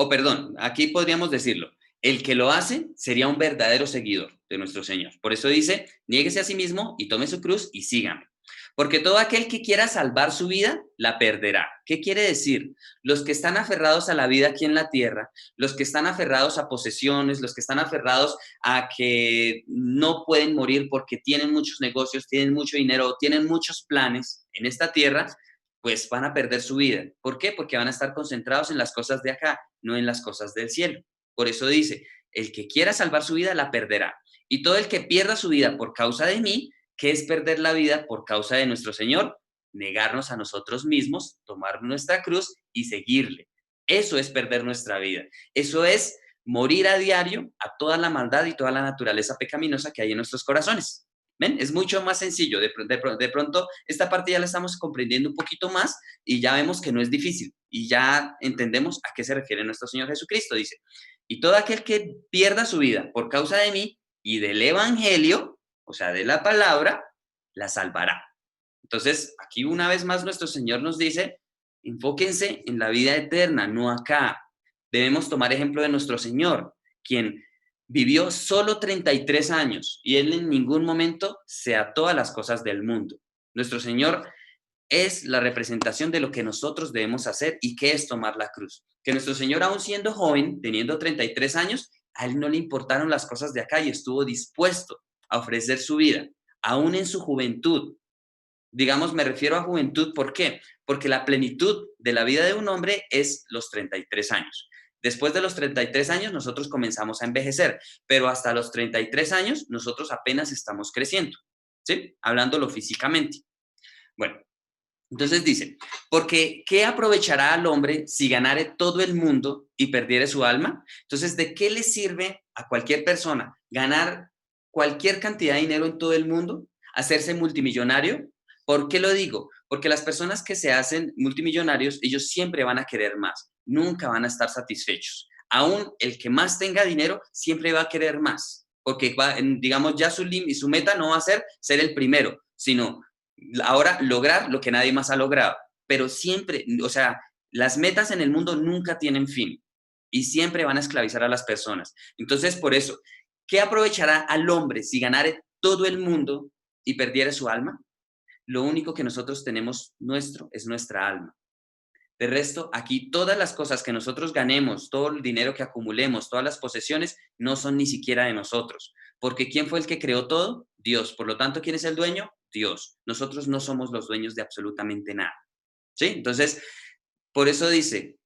perdón, aquí podríamos decirlo, el que lo hace sería un verdadero seguidor de nuestro Señor. Por eso dice, niéguese a sí mismo y tome su cruz y sígame. Porque todo aquel que quiera salvar su vida, la perderá. ¿Qué quiere decir? Los que están aferrados a la vida aquí en la tierra, los que están aferrados a posesiones, los que están aferrados a que no pueden morir porque tienen muchos negocios, tienen mucho dinero, tienen muchos planes en esta tierra, pues van a perder su vida. ¿Por qué? Porque van a estar concentrados en las cosas de acá, no en las cosas del cielo. Por eso dice, el que quiera salvar su vida, la perderá. Y todo el que pierda su vida por causa de mí, ¿qué es perder la vida por causa de nuestro Señor? Negarnos a nosotros mismos, tomar nuestra cruz y seguirle. Eso es perder nuestra vida. Eso es morir a diario a toda la maldad y toda la naturaleza pecaminosa que hay en nuestros corazones. ¿Ven? Es mucho más sencillo. De pronto, esta parte ya la estamos comprendiendo un poquito más y ya vemos que no es difícil. Y ya entendemos a qué se refiere nuestro Señor Jesucristo. Dice, y todo aquel que pierda su vida por causa de mí y del evangelio, o sea, de la palabra, la salvará. Entonces, aquí una vez más nuestro Señor nos dice, enfóquense en la vida eterna, no acá. Debemos tomar ejemplo de nuestro Señor, quien vivió solo 33 años y Él en ningún momento se ató a las cosas del mundo. Nuestro Señor es la representación de lo que nosotros debemos hacer y que es tomar la cruz. Que nuestro Señor, aún siendo joven, teniendo 33 años, a Él no le importaron las cosas de acá y estuvo dispuesto a ofrecer su vida, aún en su juventud. Digamos, me refiero a juventud, ¿por qué? Porque la plenitud de la vida de un hombre es los 33 años. Después de los 33 años, nosotros comenzamos a envejecer, pero hasta los 33 años, nosotros apenas estamos creciendo, ¿sí? Hablándolo físicamente. Bueno, entonces dice, porque ¿qué aprovechará al hombre si ganare todo el mundo y perdiere su alma? Entonces, ¿de qué le sirve a cualquier persona ganar cualquier cantidad de dinero en todo el mundo? ¿Hacerse multimillonario? ¿Por qué lo digo? Porque las personas que se hacen multimillonarios, ellos siempre van a querer más, nunca van a estar satisfechos. Aún el que más tenga dinero siempre va a querer más, porque digamos ya su meta no va a ser el primero, sino ahora lograr lo que nadie más ha logrado. Pero siempre, o sea, las metas en el mundo nunca tienen fin y siempre van a esclavizar a las personas. Entonces, por eso, ¿qué aprovechará al hombre si ganare todo el mundo y perdiere su alma? Lo único que nosotros tenemos nuestro es nuestra alma. De resto, aquí todas las cosas que nosotros ganemos, todo el dinero que acumulemos, todas las posesiones, no son ni siquiera de nosotros. Porque ¿quién fue el que creó todo? Dios. Por lo tanto, ¿quién es el dueño? Dios. Nosotros no somos los dueños de absolutamente nada. ¿Sí? Entonces, por eso dice,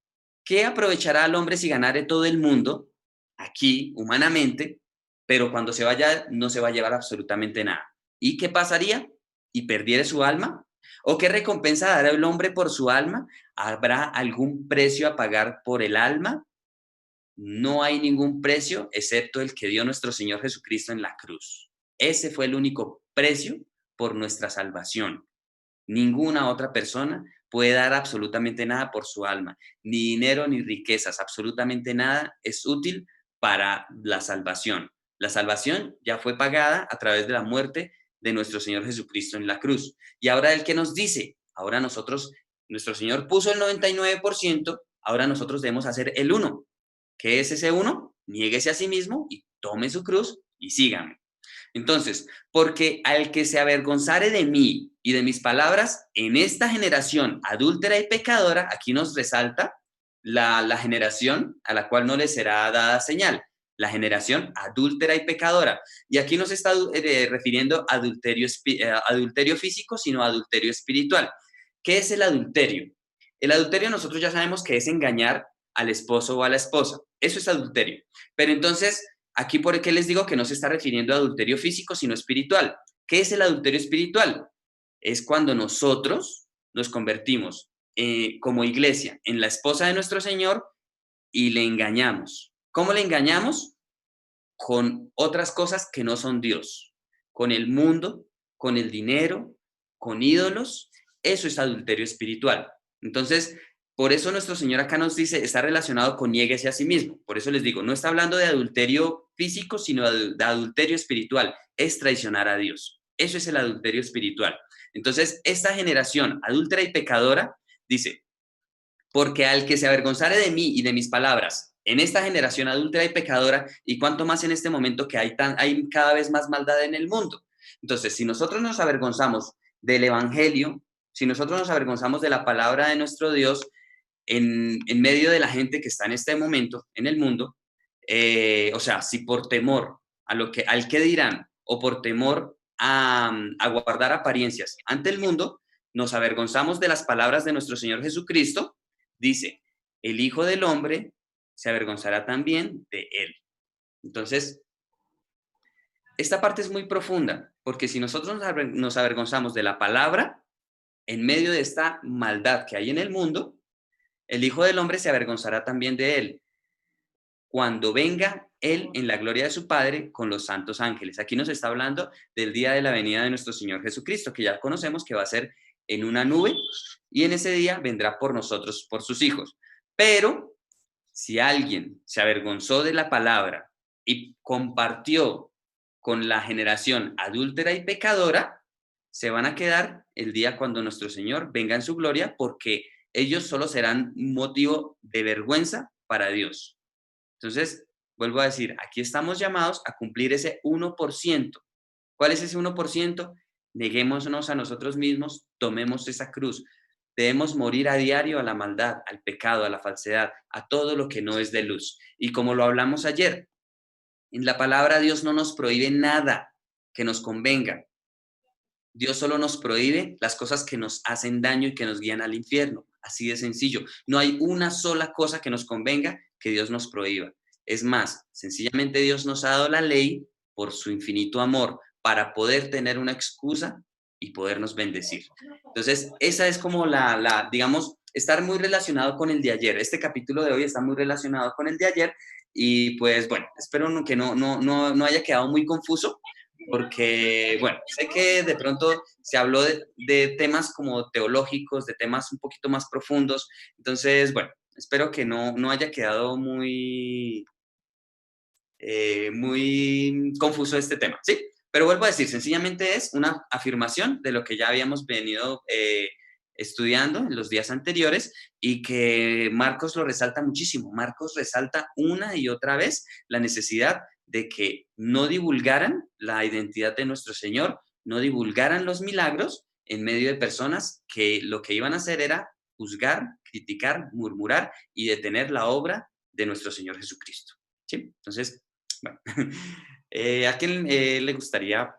¿qué aprovechará al hombre si ganare todo el mundo, aquí, humanamente, pero cuando se vaya, no se va a llevar absolutamente nada? ¿Y qué pasaría? ¿Y perdiere su alma? ¿O qué recompensa dará el hombre por su alma? ¿Habrá algún precio a pagar por el alma? No hay ningún precio excepto el que dio nuestro Señor Jesucristo en la cruz. Ese fue el único precio por nuestra salvación. Ninguna otra persona puede dar absolutamente nada por su alma, ni dinero ni riquezas, absolutamente nada es útil para la salvación. La salvación ya fue pagada a través de la muerte de nuestro Señor Jesucristo en la cruz. Y ahora el que nos dice, ahora nosotros nuestro Señor puso el 99%, ahora nosotros debemos hacer el 1%. ¿Qué es ese 1%? Niéguese a sí mismo y tome su cruz y sígame. Entonces, porque al que se avergonzare de mí y de mis palabras, en esta generación adúltera y pecadora, aquí nos resalta la generación a la cual no le será dada señal, la generación adúltera y pecadora. Y aquí no se está refiriendo a adulterio físico, sino a adulterio espiritual. ¿Qué es el adulterio? El adulterio nosotros ya sabemos que es engañar al esposo o a la esposa. Eso es adulterio. Pero entonces, aquí, ¿por qué les digo que no se está refiriendo a adulterio físico, sino espiritual? ¿Qué es el adulterio espiritual? Es cuando nosotros nos convertimos como iglesia en la esposa de nuestro Señor y le engañamos. ¿Cómo le engañamos? Con otras cosas que no son Dios, con el mundo, con el dinero, con ídolos. Eso es adulterio espiritual. Entonces, por eso nuestro Señor acá nos dice, está relacionado con niéguese a sí mismo. Por eso les digo, no está hablando de adulterio físico, sino de adulterio espiritual. Es traicionar a Dios. Eso es el adulterio espiritual. Entonces, esta generación adúltera y pecadora dice, porque al que se avergonzare de mí y de mis palabras, en esta generación adúltera y pecadora, y cuánto más en este momento que hay cada vez más maldad en el mundo. Entonces, si nosotros nos avergonzamos del evangelio, si nosotros nos avergonzamos de la palabra de nuestro Dios en medio de la gente que está en este momento en el mundo, o sea, si por temor al que dirán o por temor a guardar apariencias ante el mundo, nos avergonzamos de las palabras de nuestro Señor Jesucristo, dice, el Hijo del Hombre se avergonzará también de él. Entonces, esta parte es muy profunda, porque si nosotros nos avergonzamos de la palabra, en medio de esta maldad que hay en el mundo, el Hijo del Hombre se avergonzará también de él, cuando venga él en la gloria de su Padre con los santos ángeles. Aquí nos está hablando del día de la venida de nuestro Señor Jesucristo, que ya conocemos que va a ser en una nube, y en ese día vendrá por nosotros, por sus hijos. Pero si alguien se avergonzó de la palabra y compartió con la generación adúltera y pecadora, se van a quedar el día cuando nuestro Señor venga en su gloria, porque ellos solo serán motivo de vergüenza para Dios. Entonces, vuelvo a decir, aquí estamos llamados a cumplir ese 1%. ¿Cuál es ese 1%? Neguémonos a nosotros mismos, tomemos esa cruz. Debemos morir a diario a la maldad, al pecado, a la falsedad, a todo lo que no es de luz. Y como lo hablamos ayer, en la palabra Dios no nos prohíbe nada que nos convenga. Dios solo nos prohíbe las cosas que nos hacen daño y que nos guían al infierno. Así de sencillo. No hay una sola cosa que nos convenga que Dios nos prohíba. Es más, sencillamente Dios nos ha dado la ley por su infinito amor para poder tener una excusa y podernos bendecir. Entonces, esa es como digamos, estar muy relacionado con el de ayer. Este capítulo de hoy está muy relacionado con el de ayer y pues bueno, espero que no haya quedado muy confuso, porque, bueno, sé que de pronto se habló de temas como teológicos, de temas un poquito más profundos, entonces, bueno, espero que no haya quedado muy confuso este tema, ¿sí? Pero vuelvo a decir, sencillamente es una afirmación de lo que ya habíamos venido estudiando en los días anteriores y que Marcos lo resalta muchísimo. Marcos resalta una y otra vez la necesidad de que no divulgaran la identidad de nuestro Señor, no divulgaran los milagros en medio de personas que lo que iban a hacer era juzgar, criticar, murmurar y detener la obra de nuestro Señor Jesucristo. ¿Sí? Entonces, bueno, ¿a quién le gustaría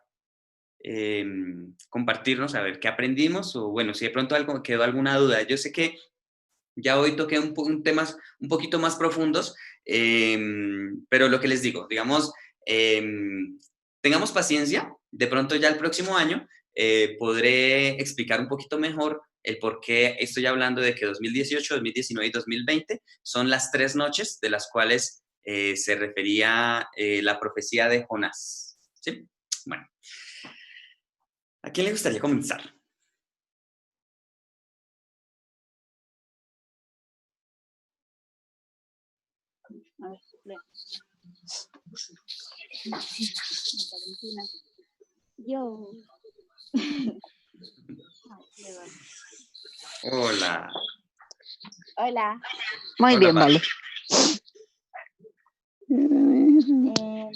compartirnos, a ver qué aprendimos? O bueno, si de pronto quedó alguna duda. Yo sé que ya hoy toqué temas un poquito más profundos, pero lo que les digo, digamos, tengamos paciencia, de pronto ya el próximo año podré explicar un poquito mejor el por qué estoy hablando de que 2018, 2019 y 2020 son las 3 noches de las cuales se refería la profecía de Jonás. ¿Sí? Bueno, ¿a quién le gustaría comenzar? A ver, Valentina. Yo. Hola. Hola. Muy Hola, bien, Vale. vale.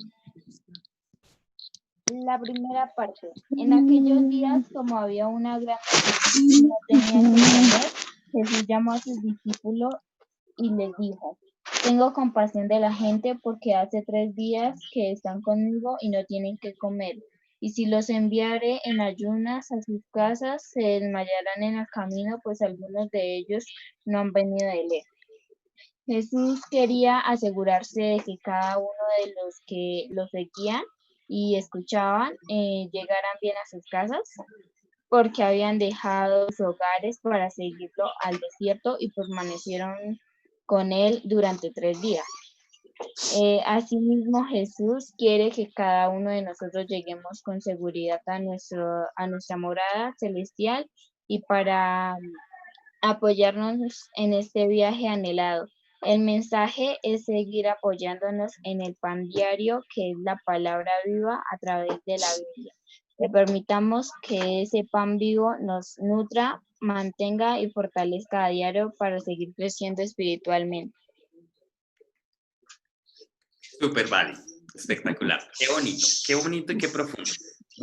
La primera parte. En aquellos días, como había una gran multitud y no tenían que comer, Jesús llamó a sus discípulos y les dijo: tengo compasión de la gente porque hace 3 días que están conmigo y no tienen que comer. Y si los enviare en ayunas a sus casas, se desmayarán en el camino, pues algunos de ellos no han venido de lejos. Jesús quería asegurarse de que cada uno de los que lo seguían y escuchaban llegaran bien a sus casas, porque habían dejado sus hogares para seguirlo al desierto y permanecieron con él durante 3 días. Asimismo, Jesús quiere que cada uno de nosotros lleguemos con seguridad a nuestra morada celestial y para apoyarnos en este viaje anhelado. El mensaje es seguir apoyándonos en el pan diario, que es la palabra viva a través de la Biblia. Le permitamos que ese pan vivo nos nutra, mantenga y fortalezca a diario para seguir creciendo espiritualmente. Súper, Vale. Espectacular. Qué bonito y qué profundo.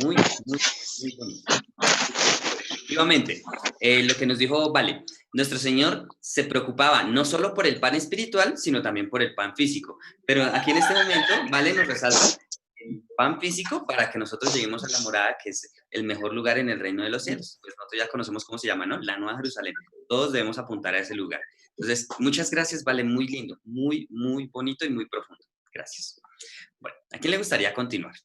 Muy, muy, muy bonito. Efectivamente, lo que nos dijo Vale, nuestro Señor se preocupaba no solo por el pan espiritual, sino también por el pan físico. Pero aquí en este momento, Vale nos resalta el pan físico para que nosotros lleguemos a la morada, que es el mejor lugar en el reino de los cielos. Pues nosotros ya conocemos cómo se llama, ¿no? La Nueva Jerusalén. Todos debemos apuntar a ese lugar. Entonces, muchas gracias, Vale, muy lindo, muy, muy bonito y muy profundo. Gracias. Bueno, ¿a quién le gustaría continuar?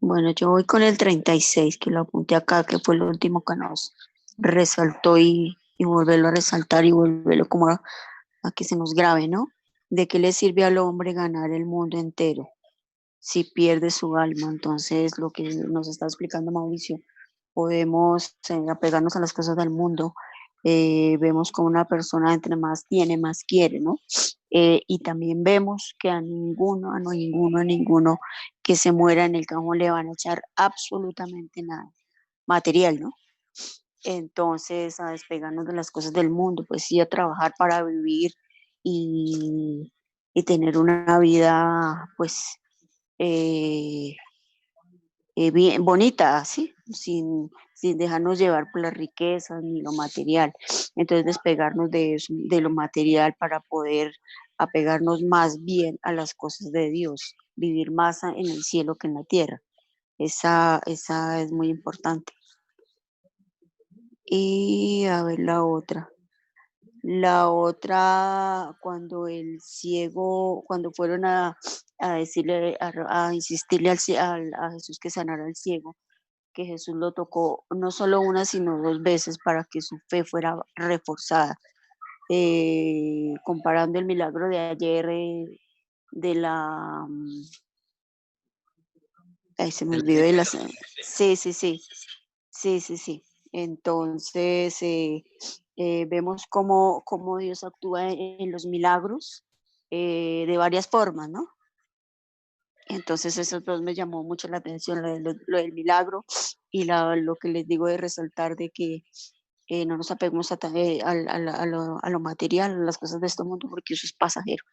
Bueno, yo voy con el 36, que lo apunté acá, que fue el último que nos resaltó y volverlo a resaltar y volverlo como a que se nos grabe, ¿no? ¿De qué le sirve al hombre ganar el mundo entero si pierde su alma? Entonces, lo que nos está explicando Mauricio, podemos apegarnos a las cosas del mundo. Vemos como una persona entre más tiene, más quiere, ¿no? Y también vemos que a ninguno que se muera en el cajón le van a echar absolutamente nada material, ¿no? Entonces, a despegarnos de las cosas del mundo, pues sí, a trabajar para vivir y tener una vida, pues, bien bonita, ¿sí? Sin dejarnos llevar por las riquezas ni lo material. Entonces, despegarnos de eso, de lo material para poder apegarnos más bien a las cosas de Dios, vivir más en el cielo que en la tierra. Esa es muy importante. Y a ver la otra. La otra, cuando el ciego, cuando fueron a decirle, a insistirle a Jesús que sanara al ciego, que Jesús lo tocó no solo una, sino 2 veces para que su fe fuera reforzada. Comparando el milagro de ayer de la... Ay, se me olvidó de la... Sí. Entonces, vemos cómo Dios actúa en los milagros de varias formas, ¿no? Entonces, esos 2 me llamó mucho la atención, lo del milagro y lo que les digo de resaltar de que no nos apeguemos a lo material, a las cosas de este mundo, porque eso es pasajero.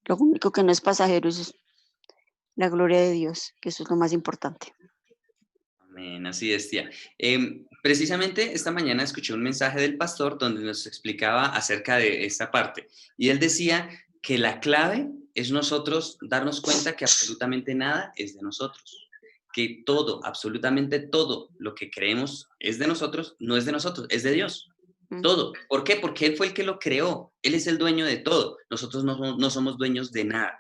Lo único que no es pasajero es la gloria de Dios, que eso es lo más importante. Amén, así es, tía. Precisamente esta mañana escuché un mensaje del pastor donde nos explicaba acerca de esta parte. Y él decía que la clave es nosotros darnos cuenta que absolutamente nada es de nosotros. Que todo, absolutamente todo lo que creemos es de nosotros, no es de nosotros, es de Dios. Todo. ¿Por qué? Porque Él fue el que lo creó. Él es el dueño de todo. Nosotros no somos dueños de nada.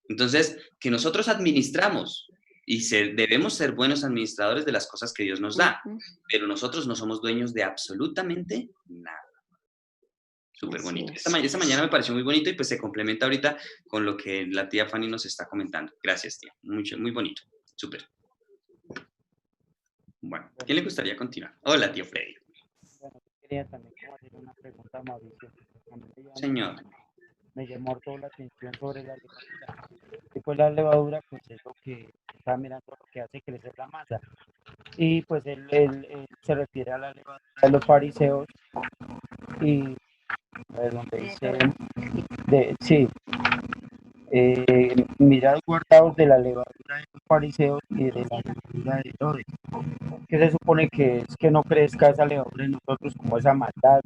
Entonces, que nosotros administramos y debemos ser buenos administradores de las cosas que Dios nos da, pero nosotros no somos dueños de absolutamente nada. Súper Así bonito. es. Esta mañana me pareció muy bonito y pues se complementa ahorita con lo que la tía Fanny nos está comentando. Gracias, tía. Muy bonito. Súper. Bueno, ¿quién le gustaría continuar? Hola, tío Freddy. Bueno, yo quería también como hacer una pregunta a Mauricio. Realmente ya Señor. me llamó toda la atención sobre la levadura. Y pues la levadura, pues es lo que está mirando, lo que hace crecer la masa. Y pues él se refiere a la levadura de los fariseos y a ver, donde dice, sí, mirad guardados de la levadura de los fariseos y de la levadura de Herodes. Que se supone que es que no crezca esa levadura en nosotros como esa maldad,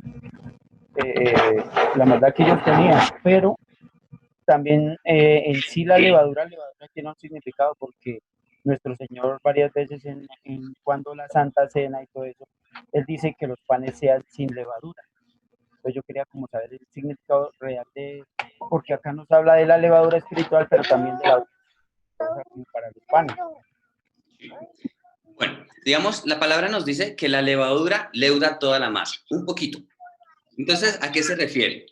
la maldad que ellos tenían, pero también en sí la levadura tiene un significado porque nuestro Señor varias veces cuando la Santa Cena y todo eso, Él dice que los panes sean sin levadura. Entonces yo quería como saber el significado real porque acá nos habla de la levadura espiritual, pero también de la otra como para los panes. Bueno, digamos, la palabra nos dice que la levadura leuda toda la masa, un poquito. Entonces, ¿a qué se refiere?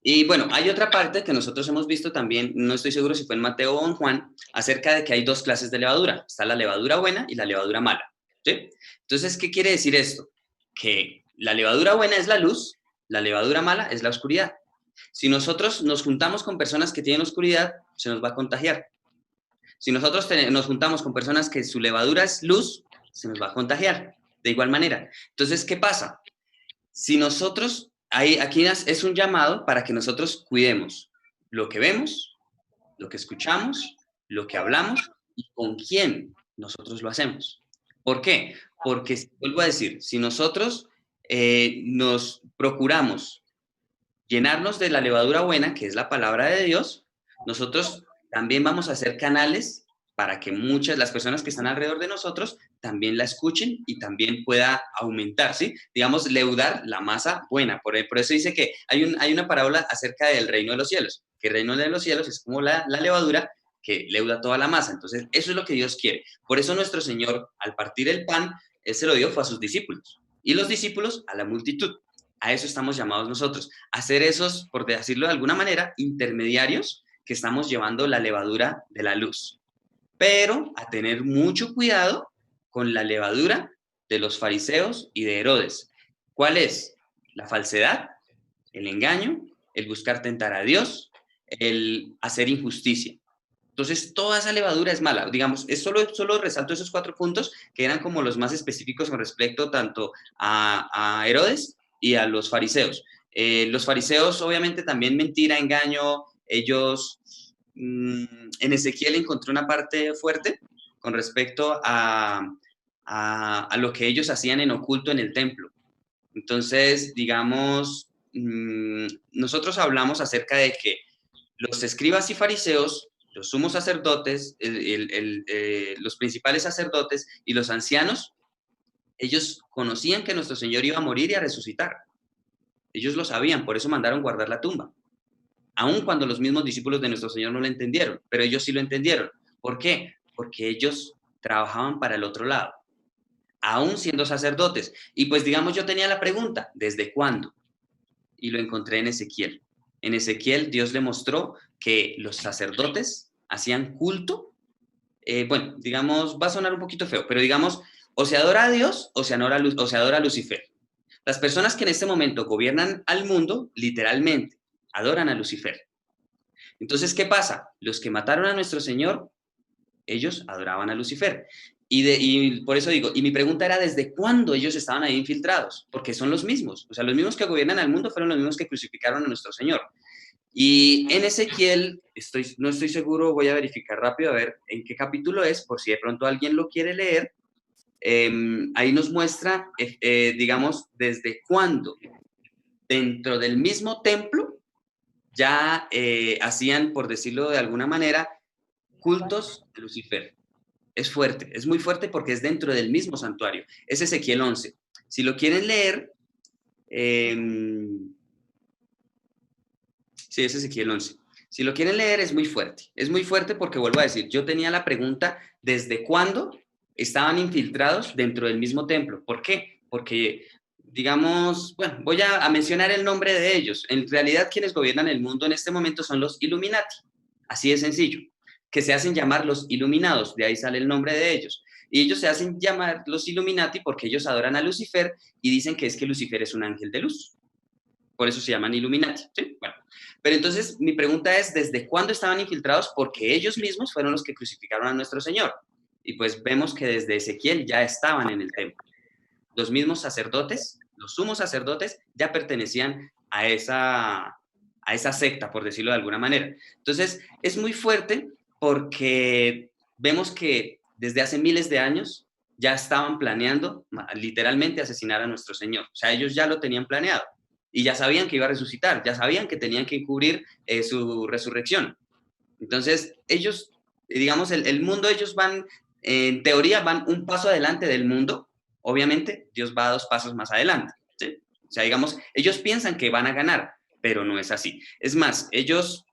Y bueno, hay otra parte que nosotros hemos visto también, no estoy seguro si fue en Mateo o en Juan, acerca de que hay dos clases de levadura. Está la levadura buena y la levadura mala, ¿sí? Entonces, ¿qué quiere decir esto? Que la levadura buena es la luz, la levadura mala es la oscuridad. Si nosotros nos juntamos con personas que tienen oscuridad, se nos va a contagiar. Si nosotros nos juntamos con personas que su levadura es luz, se nos va a contagiar de igual manera. Entonces, ¿qué pasa? Si nosotros, aquí es un llamado para que nosotros cuidemos lo que vemos, lo que escuchamos, lo que hablamos y con quién nosotros lo hacemos. ¿Por qué? Porque, vuelvo a decir, si nosotros nos procuramos llenarnos de la levadura buena, que es la palabra de Dios, nosotros también vamos a ser canales para que las personas que están alrededor de nosotros también la escuchen y también pueda aumentar, ¿sí? Digamos, leudar la masa buena. Por eso dice que hay una parábola acerca del reino de los cielos, que el reino de los cielos es como la levadura que leuda toda la masa. Entonces, eso es lo que Dios quiere. Por eso nuestro Señor, al partir el pan, Él se lo dio, fue a sus discípulos. Y los discípulos a la multitud. A eso estamos llamados nosotros, a ser esos, por decirlo de alguna manera, intermediarios que estamos llevando la levadura de la luz. Pero a tener mucho cuidado con la levadura de los fariseos y de Herodes. ¿Cuál es? La falsedad, el engaño, el buscar tentar a Dios, el hacer injusticia. Entonces, toda esa levadura es mala. Digamos, solo resalto esos 4 puntos que eran como los más específicos con respecto tanto a Herodes y a los fariseos. Los fariseos, obviamente, también mentira, engaño. Ellos, en Ezequiel encontré una parte fuerte con respecto a lo que ellos hacían en oculto en el templo. Entonces, digamos, nosotros hablamos acerca de que los escribas y fariseos, los sumos sacerdotes, los principales sacerdotes y los ancianos, ellos conocían que nuestro Señor iba a morir y a resucitar. Ellos lo sabían, por eso mandaron guardar la tumba. Aun cuando los mismos discípulos de nuestro Señor no lo entendieron, pero ellos sí lo entendieron. ¿Por qué? Porque ellos trabajaban para el otro lado, aún siendo sacerdotes. Y pues digamos, yo tenía la pregunta, ¿desde cuándo? Y lo encontré en Ezequiel. En Ezequiel Dios le mostró que los sacerdotes hacían culto. Bueno, digamos, va a sonar un poquito feo, pero digamos, o se adora a Dios o se adora a Lucifer. Las personas que en este momento gobiernan al mundo, literalmente, adoran a Lucifer. Entonces, ¿qué pasa? Los que mataron a nuestro Señor, ellos adoraban a Lucifer. Y por eso digo, y mi pregunta era, ¿desde cuándo ellos estaban ahí infiltrados? Porque son los mismos. O sea, los mismos que gobiernan al mundo fueron los mismos que crucificaron a nuestro Señor. Y en Ezequiel, no estoy seguro, voy a verificar rápido a ver en qué capítulo es, por si de pronto alguien lo quiere leer. Ahí nos muestra, digamos, desde cuándo dentro del mismo templo ya hacían, por decirlo de alguna manera, cultos de Lucifer. Es fuerte, es muy fuerte porque es dentro del mismo santuario. Es Ezequiel 11. Si lo quieren leer, sí, es Ezequiel 11. Si lo quieren leer, es muy fuerte. Es muy fuerte porque, vuelvo a decir, yo tenía la pregunta, ¿desde cuándo estaban infiltrados dentro del mismo templo? ¿Por qué? Porque digamos, bueno, voy a mencionar el nombre de ellos. En realidad, quienes gobiernan el mundo en este momento son los Illuminati. Así de sencillo, que se hacen llamar los Iluminados, de ahí sale el nombre de ellos. Y ellos se hacen llamar los Illuminati porque ellos adoran a Lucifer y dicen que es que Lucifer es un ángel de luz. Por eso se llaman Illuminati, ¿sí? Bueno, pero entonces mi pregunta es, ¿desde cuándo estaban infiltrados? Porque ellos mismos fueron los que crucificaron a nuestro Señor. Y pues vemos que desde Ezequiel ya estaban en el templo. Los mismos sacerdotes, los sumos sacerdotes, ya pertenecían a esa secta, por decirlo de alguna manera. Entonces, es muy fuerte porque vemos que desde hace miles de años ya estaban planeando literalmente asesinar a nuestro Señor. O sea, ellos ya lo tenían planeado y ya sabían que iba a resucitar, ya sabían que tenían que encubrir su resurrección. Entonces, ellos, digamos, el mundo, ellos van, en teoría, van un paso adelante del mundo. Obviamente, Dios va 2 pasos más adelante, ¿sí? O sea, digamos, ellos piensan que van a ganar, pero no es así. Es más, ellos,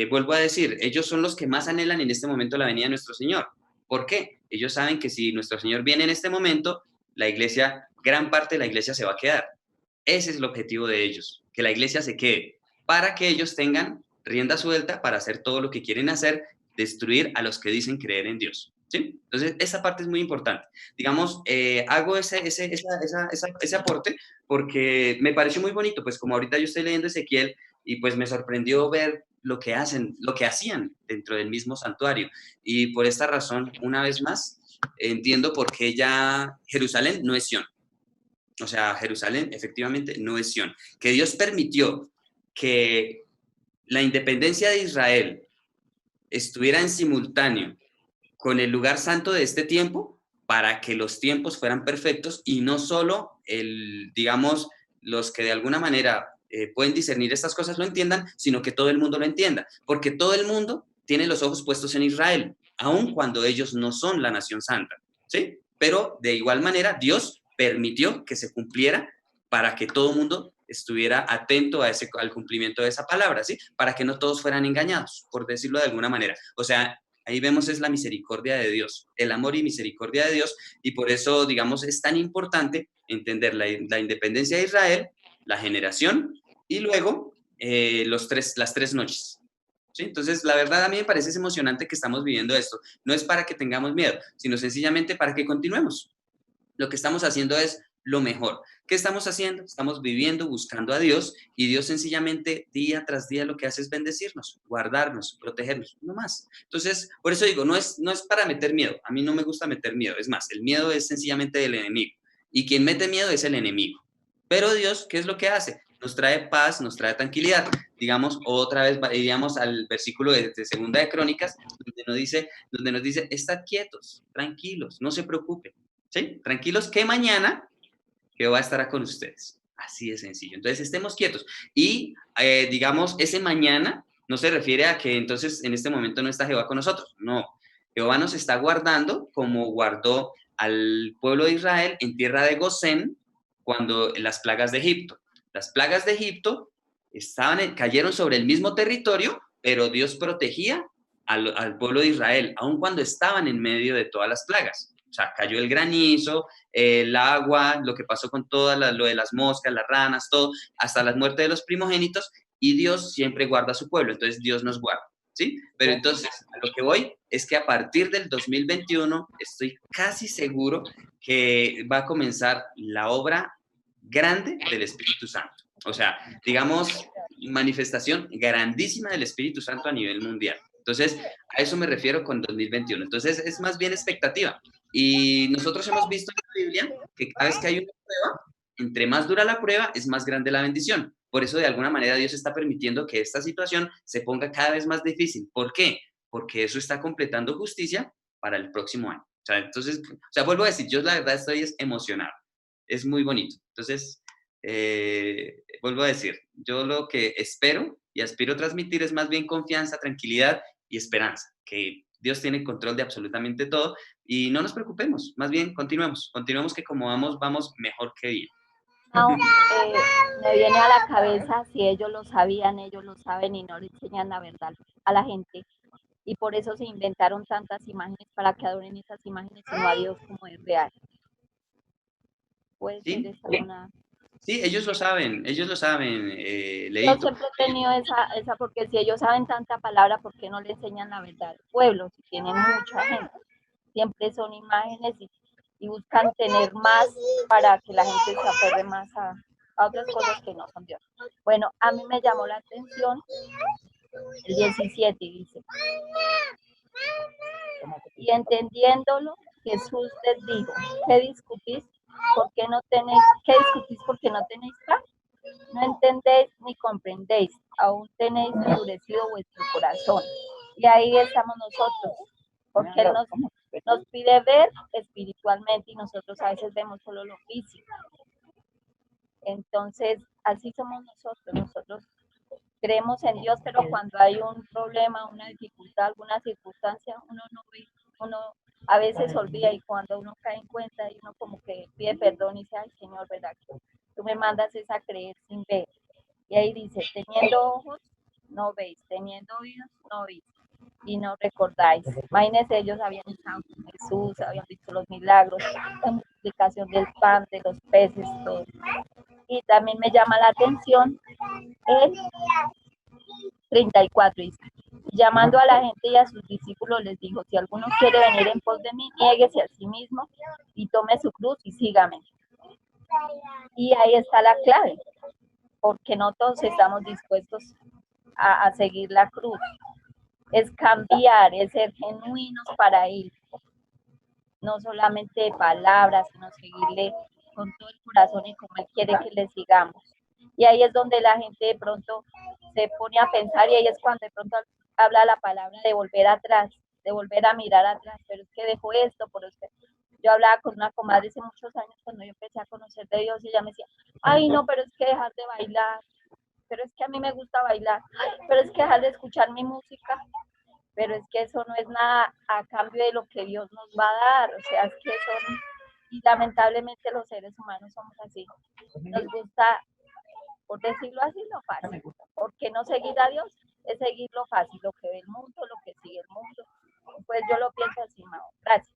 vuelvo a decir, ellos son los que más anhelan en este momento la venida de nuestro Señor. ¿Por qué? Ellos saben que si nuestro Señor viene en este momento, la iglesia, gran parte de la iglesia se va a quedar. Ese es el objetivo de ellos, que la iglesia se quede, para que ellos tengan rienda suelta para hacer todo lo que quieren hacer, destruir a los que dicen creer en Dios. ¿Sí? Entonces, esa parte es muy importante. Digamos, hago ese aporte porque me pareció muy bonito, pues como ahorita yo estoy leyendo Ezequiel y pues me sorprendió ver lo que hacen, lo que hacían dentro del mismo santuario. Y por esta razón, una vez más, entiendo por qué ya Jerusalén no es Sión. O sea, Jerusalén efectivamente no es Sión. Que Dios permitió que la independencia de Israel estuviera en simultáneo con el lugar santo de este tiempo para que los tiempos fueran perfectos y no solo digamos, los que de alguna manera pueden discernir estas cosas lo entiendan, sino que todo el mundo lo entienda, porque todo el mundo tiene los ojos puestos en Israel, aun cuando ellos no son la nación santa, ¿sí? Pero de igual manera Dios permitió que se cumpliera para que todo el mundo estuviera atento al cumplimiento de esa palabra, ¿sí? Para que no todos fueran engañados, por decirlo de alguna manera. O sea, ahí vemos es la misericordia de Dios, el amor y misericordia de Dios, y por eso, digamos, es tan importante entender la independencia de Israel, la generación, y luego las 3 noches. ¿Sí? Entonces, la verdad, a mí me parece emocionante que estamos viviendo esto. No es para que tengamos miedo, sino sencillamente para que continuemos. Lo que estamos haciendo es lo mejor. ¿Qué estamos haciendo? Estamos viviendo, buscando a Dios, y Dios sencillamente día tras día lo que hace es bendecirnos, guardarnos, protegernos, no más. Entonces, por eso digo, no es para meter miedo. A mí no me gusta meter miedo. Es más, el miedo es sencillamente del enemigo. Y quien mete miedo es el enemigo. Pero Dios, ¿qué es lo que hace? Nos trae paz, nos trae tranquilidad. Digamos, otra vez iríamos al versículo de Segunda de Crónicas, donde nos dice, estad quietos, tranquilos, no se preocupen. ¿Sí? Tranquilos que mañana Jehová estará con ustedes. Así de sencillo. Entonces, estemos quietos. Y, digamos, ese mañana no se refiere a que entonces en este momento no está Jehová con nosotros. No. Jehová nos está guardando como guardó al pueblo de Israel en tierra de Gosén cuando las plagas de Egipto. Las plagas de Egipto cayeron sobre el mismo territorio, pero Dios protegía al pueblo de Israel, aun cuando estaban en medio de todas las plagas. O sea, cayó el granizo, el agua, lo que pasó con todo lo de las moscas, las ranas, todo, hasta la muerte de los primogénitos, y Dios siempre guarda a su pueblo, entonces Dios nos guarda, ¿sí? Pero entonces, a lo que voy es que a partir del 2021 estoy casi seguro que va a comenzar la obra grande del Espíritu Santo. O sea, digamos, manifestación grandísima del Espíritu Santo a nivel mundial. Entonces, a eso me refiero con 2021. Entonces, es más bien expectativa. Y nosotros hemos visto en la Biblia que cada vez que hay una prueba, entre más dura la prueba, es más grande la bendición. Por eso, de alguna manera, Dios está permitiendo que esta situación se ponga cada vez más difícil. ¿Por qué? Porque eso está completando justicia para el próximo año. O sea, entonces, vuelvo a decir, yo la verdad estoy emocionado. Es muy bonito. Entonces, vuelvo a decir, yo lo que espero y aspiro a transmitir es más bien confianza, tranquilidad y esperanza, que Dios tiene control de absolutamente todo y no nos preocupemos, más bien continuemos que como vamos mejor que bien. No, me viene a la cabeza, si ellos lo sabían, ellos lo saben y no le enseñan la verdad a la gente. Y por eso se inventaron tantas imágenes para que adoren esas imágenes y no a Dios como es real. Puede ser esta una Sí, ellos lo saben, Yo Leito. siempre he tenido esa, porque si ellos saben tanta palabra, ¿por qué no le enseñan la verdad al pueblo? Si tienen mucha gente, siempre son imágenes y buscan tener más para que la gente se aferre más a otras cosas que no son Dios. Bueno, a mí me llamó la atención el 17, dice, y entendiéndolo, Jesús les dijo, ¿qué discutís? ¿Qué discutís porque no tenéis paz? No entendéis ni comprendéis, aún tenéis endurecido vuestro corazón. Y ahí estamos nosotros, porque Él nos pide ver espiritualmente y nosotros a veces vemos solo lo físico. Entonces, así somos nosotros creemos en Dios, pero cuando hay un problema, una dificultad, alguna circunstancia, uno no ve, uno a veces olvida y cuando uno cae en cuenta y uno como que pide perdón y dice, ay Señor, ¿verdad? Tú me mandas es a creer sin ver. Y ahí dice, teniendo ojos, no veis, teniendo oídos, no oís, y no recordáis. Imagínense, ellos habían estado con Jesús, habían visto los milagros, la multiplicación del pan, de los peces, todo. Y también me llama la atención el 34, dice, llamando a la gente y a sus discípulos les dijo, si alguno quiere venir en pos de mí, niéguese a sí mismo y tome su cruz y sígame. Y ahí está la clave, porque no todos estamos dispuestos a seguir la cruz. Es cambiar, es ser genuinos para Él. No solamente de palabras, sino seguirle con todo el corazón y como Él quiere que le sigamos. Y ahí es donde la gente de pronto se pone a pensar y ahí es cuando de pronto habla la palabra de volver atrás, de volver a mirar atrás, pero es que dejó esto, por eso. Yo hablaba con una comadre hace muchos años cuando yo empecé a conocer de Dios y ella me decía, ay no, pero es que dejar de bailar, pero es que a mí me gusta bailar, pero es que dejar de escuchar mi música, pero es que eso no es nada a cambio de lo que Dios nos va a dar, o sea, es que son, y lamentablemente los seres humanos somos así, nos gusta, por decirlo así, lo fácil, porque no seguir a Dios es seguir lo fácil, lo que ve el mundo, lo que sigue el mundo, pues yo lo pienso así, Mau. Gracias.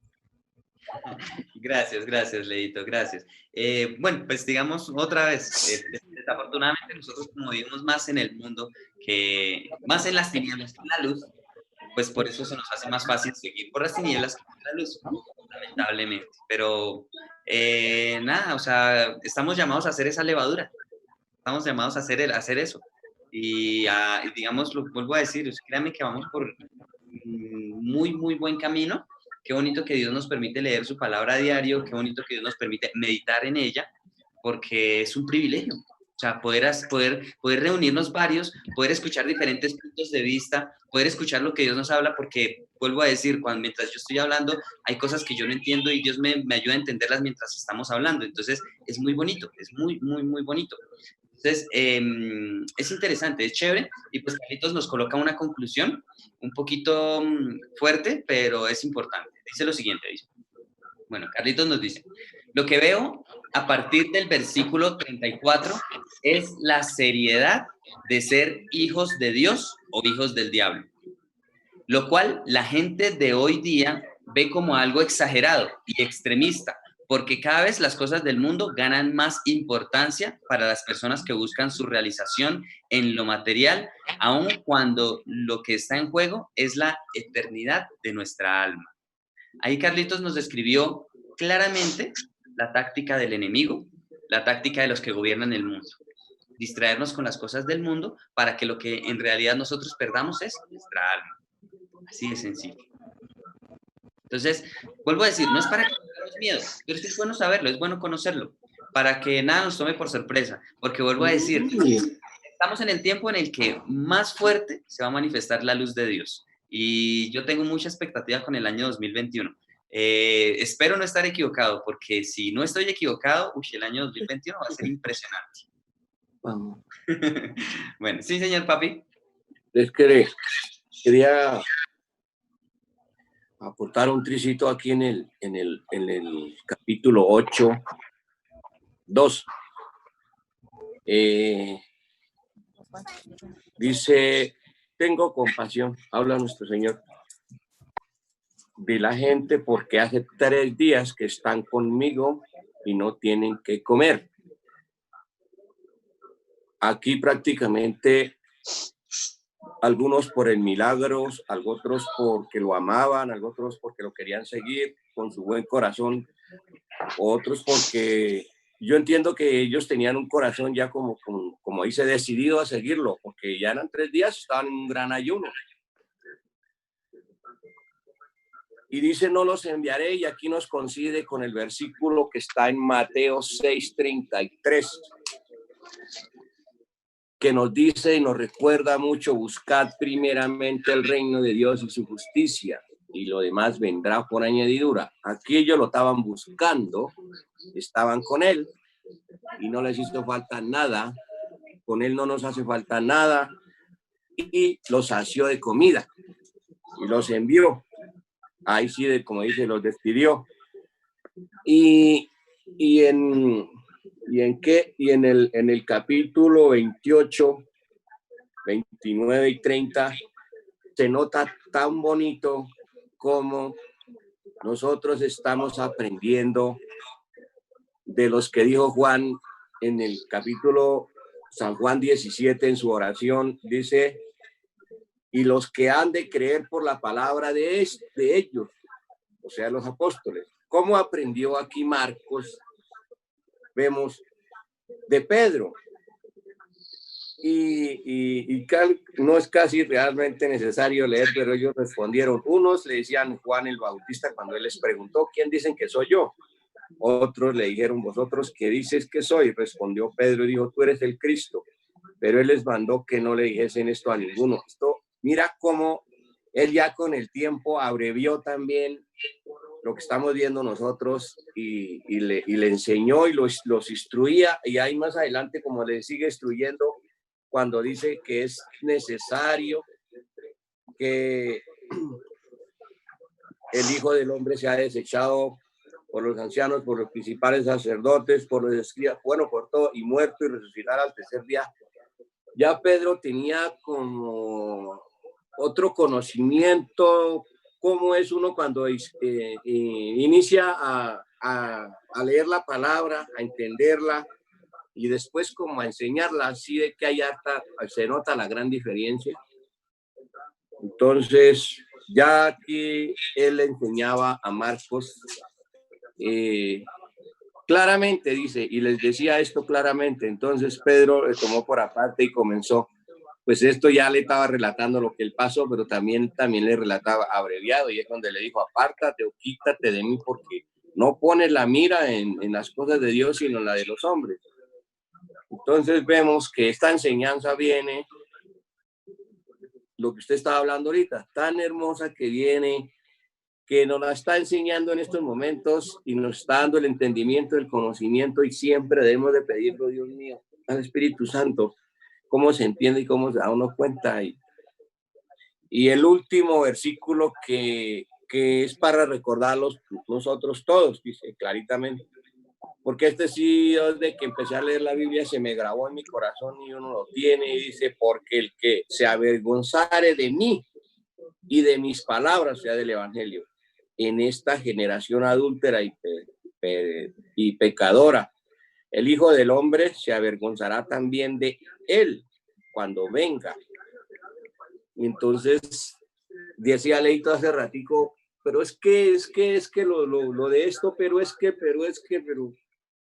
Gracias, Leito, gracias. Bueno, pues digamos otra vez, desafortunadamente nosotros como vivimos más en el mundo, más en las tinieblas que en la luz, pues por eso se nos hace más fácil seguir por las tinieblas que por la luz, lamentablemente. Pero nada, o sea, estamos llamados a hacer esa levadura, estamos llamados a hacer eso. Y digamos, lo vuelvo a decir, créanme que vamos por muy, muy buen camino. Qué bonito que Dios nos permite leer su palabra a diario, qué bonito que Dios nos permite meditar en ella, porque es un privilegio. O sea, poder reunirnos varios, poder escuchar diferentes puntos de vista, poder escuchar lo que Dios nos habla, porque vuelvo a decir, mientras yo estoy hablando, hay cosas que yo no entiendo y Dios me ayuda a entenderlas mientras estamos hablando. Entonces, es muy bonito, es muy, muy, muy bonito. Entonces, es interesante, es chévere, y pues Carlitos nos coloca una conclusión un poquito fuerte, pero es importante. Dice lo siguiente, bueno, Carlitos nos dice, lo que veo a partir del versículo 34 es la seriedad de ser hijos de Dios o hijos del diablo, lo cual la gente de hoy día ve como algo exagerado y extremista, porque cada vez las cosas del mundo ganan más importancia para las personas que buscan su realización en lo material, aun cuando lo que está en juego es la eternidad de nuestra alma. Ahí Carlitos nos describió claramente la táctica del enemigo, la táctica de los que gobiernan el mundo. Distraernos con las cosas del mundo para que lo que en realidad nosotros perdamos es nuestra alma. Así de sencillo. Entonces, vuelvo a decir, no es para que tengamos miedo, pero es bueno saberlo, es bueno conocerlo, para que nada nos tome por sorpresa, porque vuelvo a decir, estamos en el tiempo en el que más fuerte se va a manifestar la luz de Dios, y yo tengo mucha expectativa con el año 2021. Espero no estar equivocado, porque si no estoy equivocado, el año 2021 va a ser impresionante. Vamos. Bueno, sí, señor Papi. Les quería aportar un tricito aquí en el capítulo 8, 2. Dice, tengo compasión, habla nuestro Señor, de la gente porque hace 3 días que están conmigo y no tienen que comer. aquí prácticamente algunos por el milagro, otros porque lo amaban, otros porque lo querían seguir con su buen corazón, otros porque yo entiendo que ellos tenían un corazón ya como dice, decidido a seguirlo, porque ya eran 3 días, estaban en un gran ayuno. Y dice, no los enviaré, y aquí nos coincide con el versículo que está en Mateo 6:33, que nos dice y nos recuerda mucho: buscad primeramente el reino de Dios y su justicia, y lo demás vendrá por añadidura. Aquí ellos lo estaban buscando, estaban con él, y no les hizo falta nada. Con él no nos hace falta nada, y los sació de comida, y los envió. Ahí sí, como dice, los despidió. Y en el capítulo 28, 29 y 30 se nota tan bonito como nosotros estamos aprendiendo de los que dijo Juan en el capítulo San Juan 17, en su oración, dice: y los que han de creer por la palabra de ellos, o sea, los apóstoles. ¿Cómo aprendió aquí Marcos? Vemos de Pedro. Y no es casi realmente necesario leer, pero ellos respondieron. Unos le decían Juan el Bautista cuando él les preguntó: ¿quién dicen que soy yo? Otros le dijeron: ¿vosotros qué dices que soy? Respondió Pedro y dijo: tú eres el Cristo. Pero él les mandó que no le dijesen esto a ninguno. Mira cómo él ya con el tiempo abrevió también lo que estamos viendo nosotros, y le enseñó y los instruía, y ahí más adelante como le sigue instruyendo cuando dice que es necesario que el Hijo del Hombre sea desechado por los ancianos, por los principales sacerdotes, por los escribas, bueno, por todo, y muerto y resucitar al tercer día. Ya Pedro tenía como otro conocimiento, cómo es uno cuando inicia a leer la palabra, a entenderla, y después como a enseñarla, así de que se nota la gran diferencia. Entonces, ya aquí él le enseñaba a Marcos claramente, dice, y les decía esto claramente. Entonces Pedro le tomó por aparte y comenzó. Pues esto ya le estaba relatando lo que él pasó, pero también le relataba abreviado, y es donde le dijo: apártate o quítate de mí, porque no pones la mira en las cosas de Dios, sino en la de los hombres. Entonces vemos que esta enseñanza viene, lo que usted estaba hablando ahorita, tan hermosa que viene, que nos la está enseñando en estos momentos y nos está dando el entendimiento, el conocimiento, y siempre debemos de pedirlo, Dios mío, al Espíritu Santo, cómo se entiende y cómo se da uno cuenta. Y el último versículo que es para recordarlos nosotros todos, dice claritamente, porque este sí, desde que empecé a leer la Biblia se me grabó en mi corazón y uno lo tiene, y dice: porque el que se avergonzare de mí y de mis palabras, o sea, del Evangelio, en esta generación adúltera y pecadora, el Hijo del Hombre se avergonzará también de él cuando venga. Y entonces decía Leito hace ratico: pero es que lo de esto, pero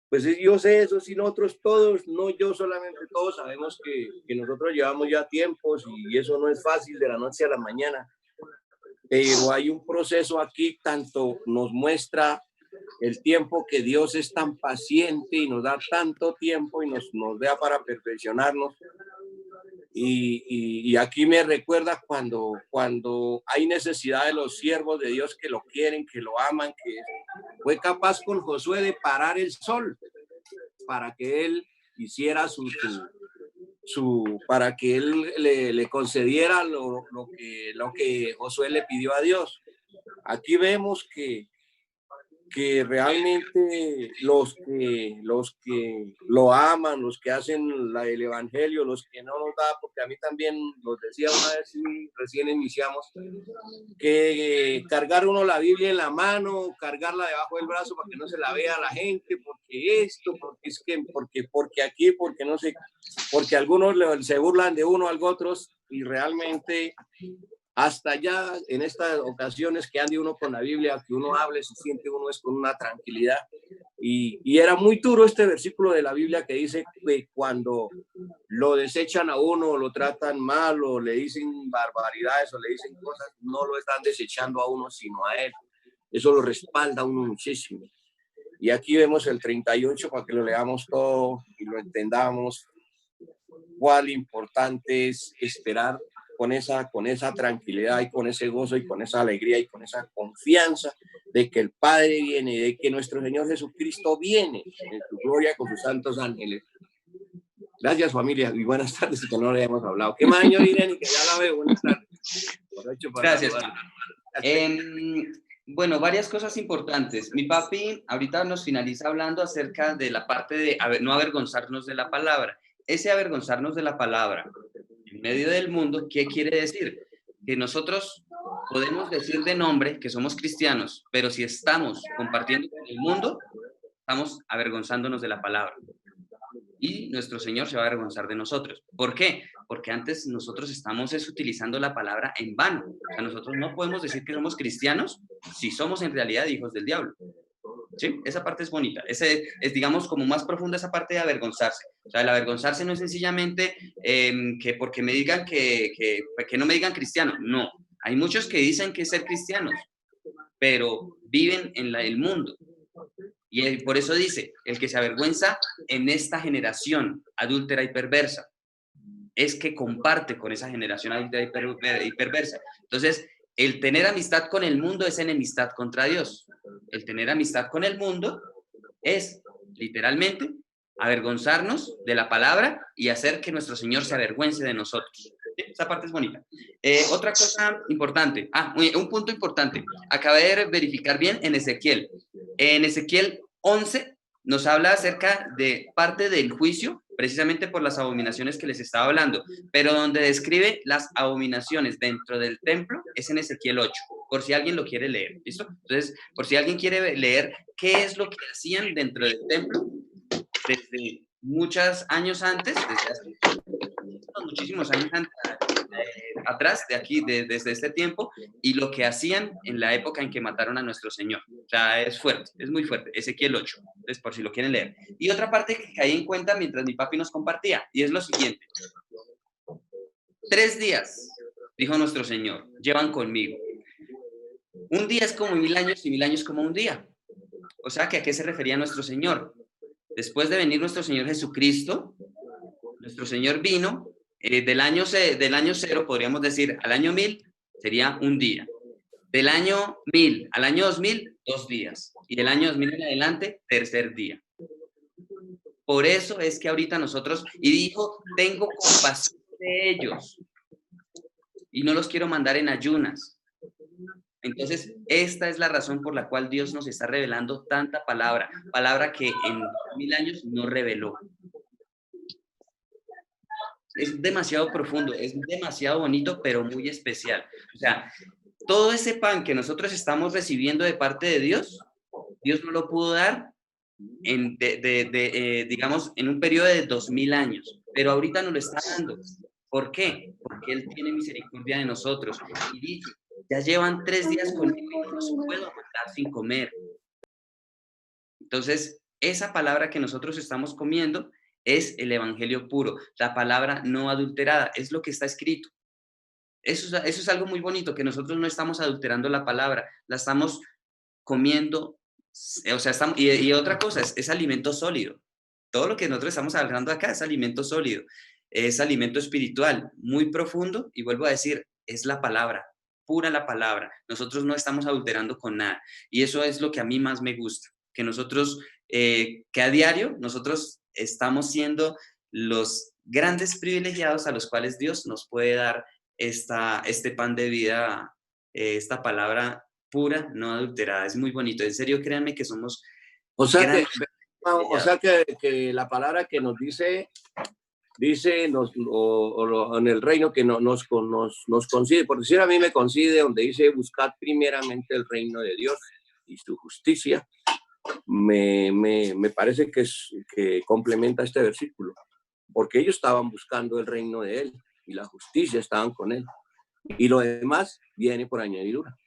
pues yo sé eso, si nosotros todos, no yo solamente, todos sabemos que nosotros llevamos ya tiempos, y eso no es fácil de la noche a la mañana, pero hay un proceso aquí. Tanto nos muestra el tiempo que Dios es tan paciente y nos da tanto tiempo y nos da para perfeccionarnos. Y aquí me recuerda cuando hay necesidad de los siervos de Dios que lo quieren, que lo aman, que fue capaz con Josué de parar el sol para que él hiciera para que él le concediera lo que Josué le pidió a Dios. Aquí vemos que que realmente los que lo aman, los que hacen el evangelio, los que no nos da, porque a mí también nos decía una vez, recién iniciamos, que cargar uno la Biblia en la mano, cargarla debajo del brazo para que no se la vea la gente, porque esto, porque es que, porque aquí, porque no sé, porque algunos se burlan de uno, algo otros, y realmente hasta ya en estas ocasiones que ande uno con la Biblia, que uno hable, se siente uno es con una tranquilidad. Y era muy duro este versículo de la Biblia que dice que cuando lo desechan a uno, lo tratan mal, o le dicen barbaridades, o le dicen cosas, no lo están desechando a uno, sino a él. Eso lo respalda a uno muchísimo. Y aquí vemos el 38 para que lo leamos todo y lo entendamos. Cuál importante es esperar con esa tranquilidad y con ese gozo y con esa alegría y con esa confianza de que el Padre viene, de que nuestro Señor Jesucristo viene en su gloria con sus santos ángeles. Gracias, familia, y buenas tardes, que no le hemos hablado. ¿Qué más, señor Irene? Que ya la veo. Buenas tardes. Gracias. Bueno, varias cosas importantes. Mi papi ahorita nos finaliza hablando acerca de la parte de no avergonzarnos de la palabra. Ese avergonzarnos de la palabra en medio del mundo, ¿qué quiere decir? Que nosotros podemos decir de nombre que somos cristianos, pero si estamos compartiendo con el mundo, estamos avergonzándonos de la palabra. Y nuestro Señor se va a avergonzar de nosotros. ¿Por qué? Porque antes nosotros estamos utilizando la palabra en vano. O sea, nosotros no podemos decir que somos cristianos si somos en realidad hijos del diablo. ¿Sí? Esa parte es bonita. Ese es, digamos, como más profunda esa parte de avergonzarse. O sea, el avergonzarse no es sencillamente que porque me digan que no me digan cristiano. No. Hay muchos que dicen que ser cristianos, pero viven en el mundo. Y por eso dice, el que se avergüenza en esta generación adúltera y perversa, es que comparte con esa generación adúltera y perversa. Entonces, el tener amistad con el mundo es enemistad contra Dios. El tener amistad con el mundo es, literalmente, avergonzarnos de la palabra y hacer que nuestro Señor se avergüence de nosotros. ¿Sí? Esa parte es bonita. Otra cosa importante, un punto importante. Acabé de verificar bien en Ezequiel. En Ezequiel 11 nos habla acerca de parte del juicio, precisamente por las abominaciones que les estaba hablando, pero donde describe las abominaciones dentro del templo es en Ezequiel 8, por si alguien lo quiere leer, ¿listo? Entonces, por si alguien quiere leer qué es lo que hacían dentro del templo desde muchos años antes, desde hace muchísimos años atrás, desde este tiempo, y lo que hacían en la época en que mataron a nuestro Señor. O sea, es fuerte, es muy fuerte. Ezequiel 8, entonces por si lo quieren leer. Y otra parte que caí en cuenta mientras mi papi nos compartía, y es lo siguiente. 3 días, dijo nuestro Señor, llevan conmigo. Un día es como 1000 años y 1000 años como un día. O sea, ¿que a qué se refería nuestro Señor? Después de venir nuestro Señor Jesucristo, nuestro Señor vino del año 0, podríamos decir, al año 1000, sería un día. Del año 1000 al año 2000, 2 días. Y del año 2000 en adelante, 3er día. Por eso es que ahorita nosotros, y dijo, tengo compasión de ellos. Y no los quiero mandar en ayunas. Entonces, esta es la razón por la cual Dios nos está revelando tanta palabra que en 1000 años no reveló. Es demasiado profundo, es demasiado bonito, pero muy especial. O sea, todo ese pan que nosotros estamos recibiendo de parte de Dios, Dios no lo pudo dar digamos, en un periodo de 2000 años, pero ahorita nos lo está dando. ¿Por qué? Porque Él tiene misericordia de nosotros. Y dice, ya llevan 3 días conmigo y no los puedo matar sin comer. Entonces, esa palabra que nosotros estamos comiendo es el evangelio puro, la palabra no adulterada, es lo que está escrito. Eso es algo muy bonito, que nosotros no estamos adulterando la palabra, la estamos comiendo, o sea, y otra cosa, es alimento sólido. Todo lo que nosotros estamos hablando acá es alimento sólido, es alimento espiritual, muy profundo, y vuelvo a decir, es la palabra, pura la palabra. Nosotros no estamos adulterando con nada, y eso es lo que a mí más me gusta, que nosotros, que a diario, nosotros estamos siendo los grandes privilegiados a los cuales Dios nos puede dar este pan de vida, esta palabra pura, no adulterada. Es muy bonito. En serio, créanme que somos... O sea gran- que la palabra que nos dice en el reino que nos concede, por decir a mí me concede donde dice buscad primeramente el reino de Dios y su justicia, me parece que complementa este versículo, porque ellos estaban buscando el reino de Él y la justicia estaban con Él, y lo demás viene por añadidura.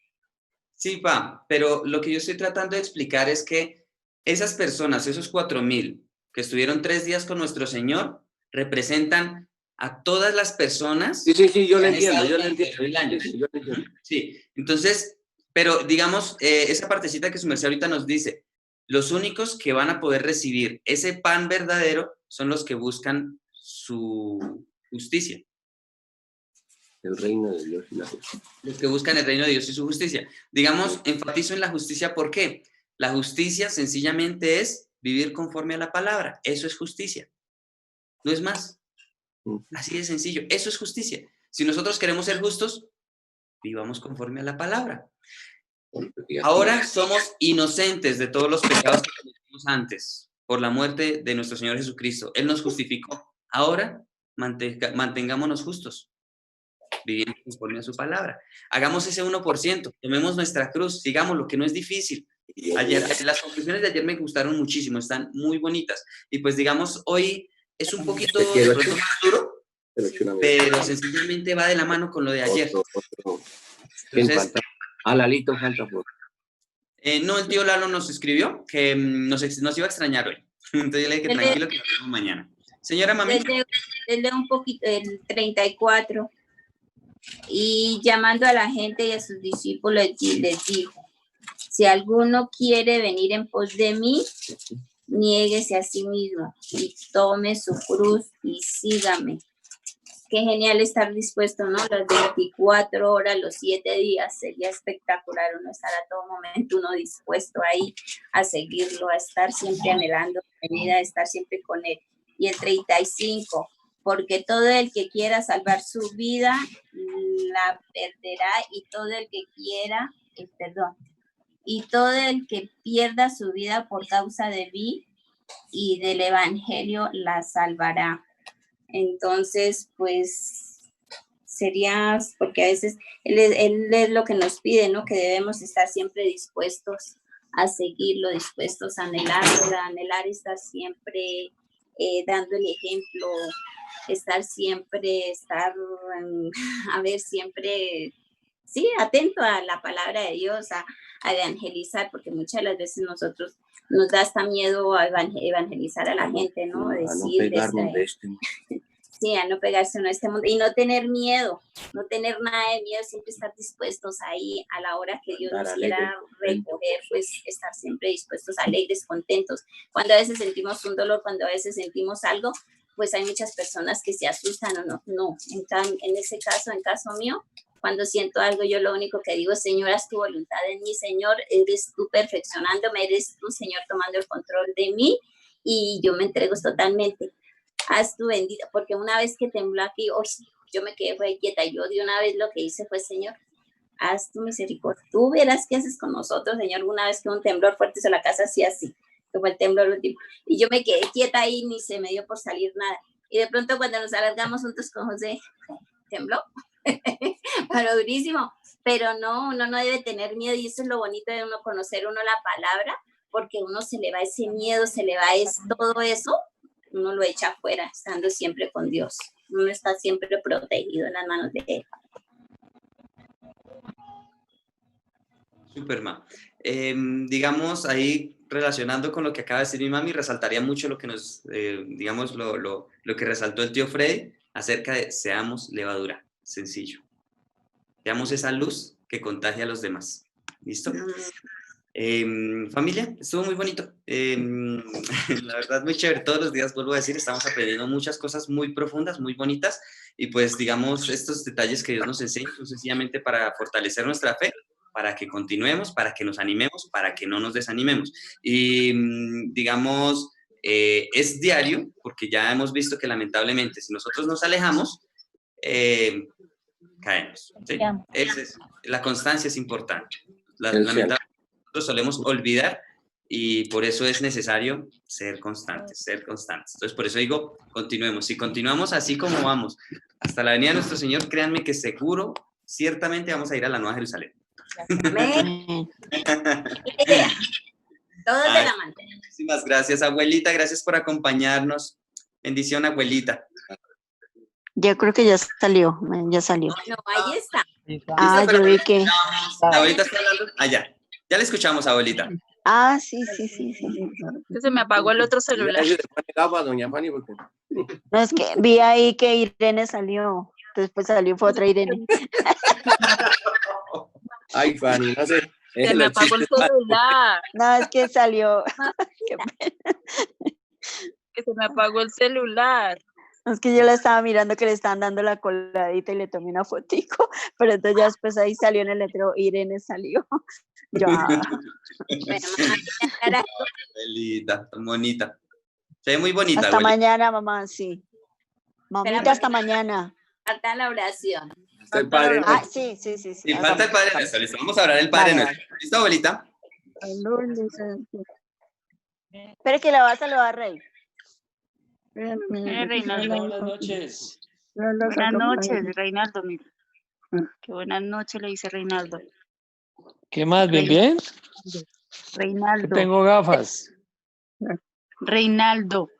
Sí, pa, pero lo que yo estoy tratando de explicar es que esas personas, esos 4,000 que estuvieron 3 días con nuestro Señor, representan a todas las personas. Sí, yo que lo han entiendo, estado yo lo durante entiendo. 1000 años. Sí, yo lo entiendo. Sí, entonces, pero digamos, esa partecita que su merced ahorita nos dice, los únicos que van a poder recibir ese pan verdadero son los que buscan su justicia. El reino de Dios y la justicia. Los que buscan el reino de Dios y su justicia. Digamos, enfatizo en la justicia, ¿por qué? La justicia sencillamente es vivir conforme a la palabra. Eso es justicia. No es más. Así de sencillo. Eso es justicia. Si nosotros queremos ser justos, vivamos conforme a la palabra. Ahora somos inocentes de todos los pecados que cometimos antes por la muerte de nuestro Señor Jesucristo. Él nos justificó. Ahora mantengámonos justos, viviendo conforme a su palabra. Hagamos ese 1%, tomemos nuestra cruz, sigamos lo que no es difícil. Las conclusiones de ayer me gustaron muchísimo, están muy bonitas. Y pues digamos, hoy es un poquito de pronto más duro, pero sencillamente va de la mano con lo de ayer. Entonces, Lalito falta por... no, el tío Lalo nos escribió que nos iba a extrañar hoy. Entonces yo le dije que tranquilo, que nos vemos mañana. Señora Mami. Desde un poquito, el 34. Y llamando a la gente y a sus discípulos les dijo, si alguno quiere venir en pos de mí, niéguese a sí mismo y tome su cruz y sígame. Qué genial estar dispuesto, ¿no? Las 24 horas, los 7 días, sería espectacular uno estar a todo momento, uno dispuesto ahí a seguirlo, a estar siempre anhelando la vida, a estar siempre con él. Y el 35, porque todo el que quiera salvar su vida, la perderá, y todo el que quiera, y todo el que pierda su vida por causa de mí y del evangelio, la salvará. Entonces, pues, sería, porque a veces él es lo que nos pide, ¿no? Que debemos estar siempre dispuestos a seguirlo, dispuestos a anhelar estar siempre dando el ejemplo, siempre sí, atento a la palabra de Dios, a evangelizar, porque muchas de las veces nosotros nos da hasta miedo a evangelizar a la gente, ¿no? Sí, a no pegarse en este mundo y no tener miedo, no tener nada de miedo, siempre estar dispuestos ahí a la hora que Dios nos quiera recoger, pues estar siempre dispuestos, alegres, contentos. Cuando a veces sentimos un dolor, cuando a veces sentimos algo, pues hay muchas personas que se asustan o no. En ese caso, en caso mío, cuando siento algo, yo lo único que digo, Señor, haz tu voluntad en mí, Señor, eres tú perfeccionándome, eres tú, Señor, tomando el control de mí, y yo me entrego totalmente. Haz tu bendita, porque una vez que tembló aquí, yo me quedé fue quieta, y yo de una vez lo que hice fue, Señor, haz tu misericordia, tú verás qué haces con nosotros, Señor. Una vez que un temblor fuerte hizo la casa así, que fue el temblor último, y yo me quedé quieta ahí, ni se me dio por salir nada, y de pronto cuando nos alargamos juntos con José, tembló, pero durísimo, pero uno no debe tener miedo, y eso es lo bonito de uno conocer la palabra, porque uno se le va ese miedo, se le va todo eso, uno lo echa afuera, estando siempre con Dios, uno está siempre protegido en las manos de Él. Superman. Digamos, ahí relacionando con lo que acaba de decir mi mami, resaltaría mucho lo que digamos, lo que resaltó el tío Freddy acerca de seamos levadura, sencillo. Seamos esa luz que contagia a los demás. ¿Listo? Familia, estuvo muy bonito. La verdad, muy chévere. Todos los días, vuelvo a decir, estamos aprendiendo muchas cosas muy profundas, muy bonitas, y pues, digamos, estos detalles que Dios nos enseña son sencillamente para fortalecer nuestra fe, para que continuemos, para que nos animemos, para que no nos desanimemos. Y, digamos, es diario, porque ya hemos visto que lamentablemente, si nosotros nos alejamos, caemos. ¿Sí? La constancia es importante. Lamentablemente nosotros solemos olvidar y por eso es necesario ser constantes, ser constantes. Entonces, por eso digo, continuemos. Si continuamos así como vamos hasta la venida de nuestro Señor, créanme que seguro, ciertamente vamos a ir a la Nueva Jerusalén. Amén. Idea. Todos de la mano. Muchísimas gracias, abuelita. Gracias por acompañarnos. Bendición, abuelita. Yo creo que ya salió, ya salió. No, ahí está. Ah, yo vi que... ¿La abuelita está hablando? Ah, ya. Ya le escuchamos, abuelita. Ah, sí. Se me apagó el otro celular. Doña Fanny, porque... No, es que vi ahí que Irene salió. Después fue otra Irene. Ay, Fanny, no sé. Se me apagó el celular. No, es que salió. Qué pena. Que se me apagó el celular. Es que yo la estaba mirando que le estaban dando la coladita y le tomé una fotico, pero entonces ya después ahí salió en el letrero, Irene salió. Yo, Abuelita, tan bonita. Se ve muy bonita, hasta abuelita. mañana, mamá, sí. Mamita, hasta mañana. Falta la oración. Está el padre. Ah, sí. Y falta el Padre Nuestro. Listo, vamos a orar el Padre Vale, Nuestro. ¿Listo, abuelita? Espere que le va a saludar, Rey. Reinaldo. Buenas noches. Buenas noches, Reinaldo. Mira. Qué buenas noches le dice Reinaldo. ¿Qué más? ¿Bien? Reinaldo. Tengo gafas. Reinaldo.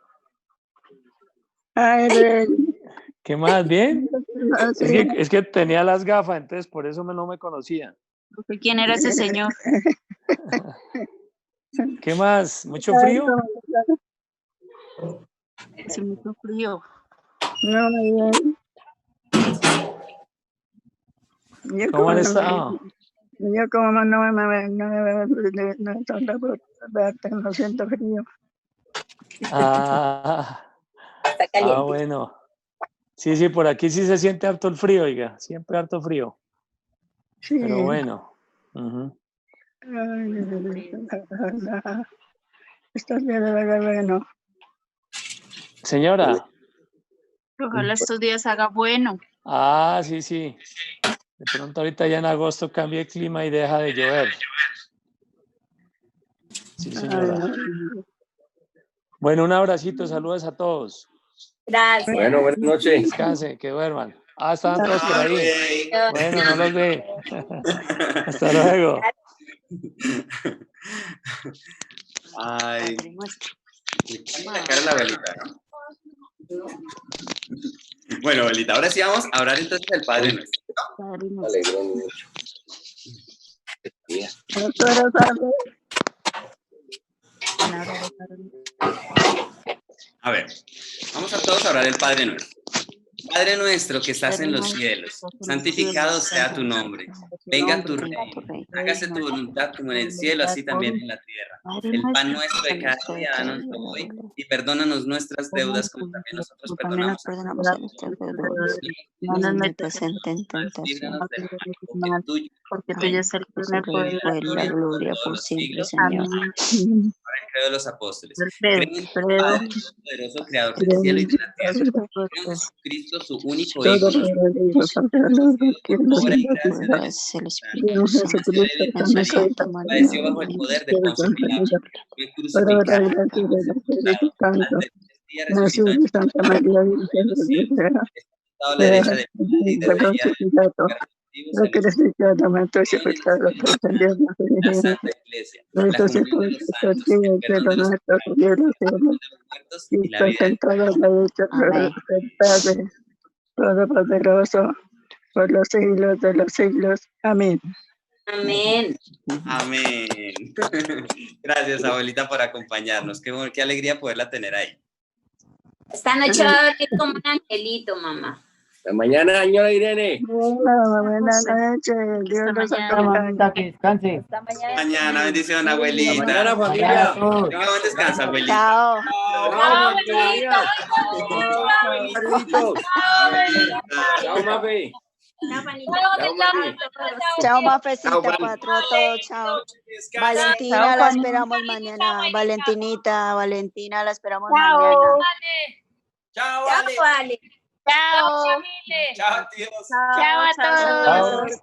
¿Qué más? ¿Bien? Es que tenía las gafas, entonces por eso no me conocía. ¿Quién era ese señor? ¿Qué más? ¿Mucho frío? Hace mucho frío. ¿Cómo han estado? Yo como no siento frío. Bueno. Sí, por aquí sí se siente harto el frío, oiga, siempre harto frío. Sí. Pero bueno. Estos días de verdad bueno. Señora. Ojalá estos días haga bueno. Sí. De pronto ahorita ya en agosto cambia el clima y deja de llover. Sí, señora. Bueno, un abracito, saludos a todos. Gracias. Bueno, buenas noches. Descansen, que duerman. Estaban todos por ahí. Bueno, no los ve. Hasta luego. Ay. La cara de la abuelita, ¿no? Bueno, abuelita, ahora sí vamos a orar entonces del Padre Nuestro. Alegró mucho. A ver, vamos a todos a orar el Padre Nuestro. Padre nuestro que estás en los cielos, santificado sea tu nombre. Venga tu reino, hágase tu voluntad como en el cielo, así también en la tierra. El pan nuestro de cada día, danoslo hoy y perdónanos nuestras deudas como también nosotros perdonamos a nuestros deudores. No nos metas en tentación, Líbranos del mal, porque tuyo es el poder, la gloria por siempre, Señor. Ahora creo de los apóstoles. Creo en el Padre poderoso, creador del cielo y de la tierra. Creo en Jesucristo, su único Hijo, obra y gracia del Espíritu Santo, padeció bajo el poder de Poncio Pilato, fue crucificado, resucitó en Santa María Virgen los cielos, está a la derecha del Padre y la Santa Iglesia, la comunión de los santos, el perdón de los pecados, y la vida Todopoderoso, por los siglos de los siglos. Amén. Amén. Amén. Gracias, abuelita, por acompañarnos. Qué alegría poderla tener ahí. Esta noche va a dormir como un angelito, mamá. Hasta mañana, señora Irene. Buenas noches. Dios los acompañe. Que descanse. Hasta mañana. Mañana, bendición, abuelita. Mañana, familia. Buen descanso, abuelita. Chao. Chao, Mafe. Chao, Mafecita, Chao, Juan. patrón, todo, chao. Valentina, la esperamos mañana. Valentina, la esperamos mañana. Chao, Chao, Ale. vale. Chao. Chao, tíos. Chao a todos. Chao.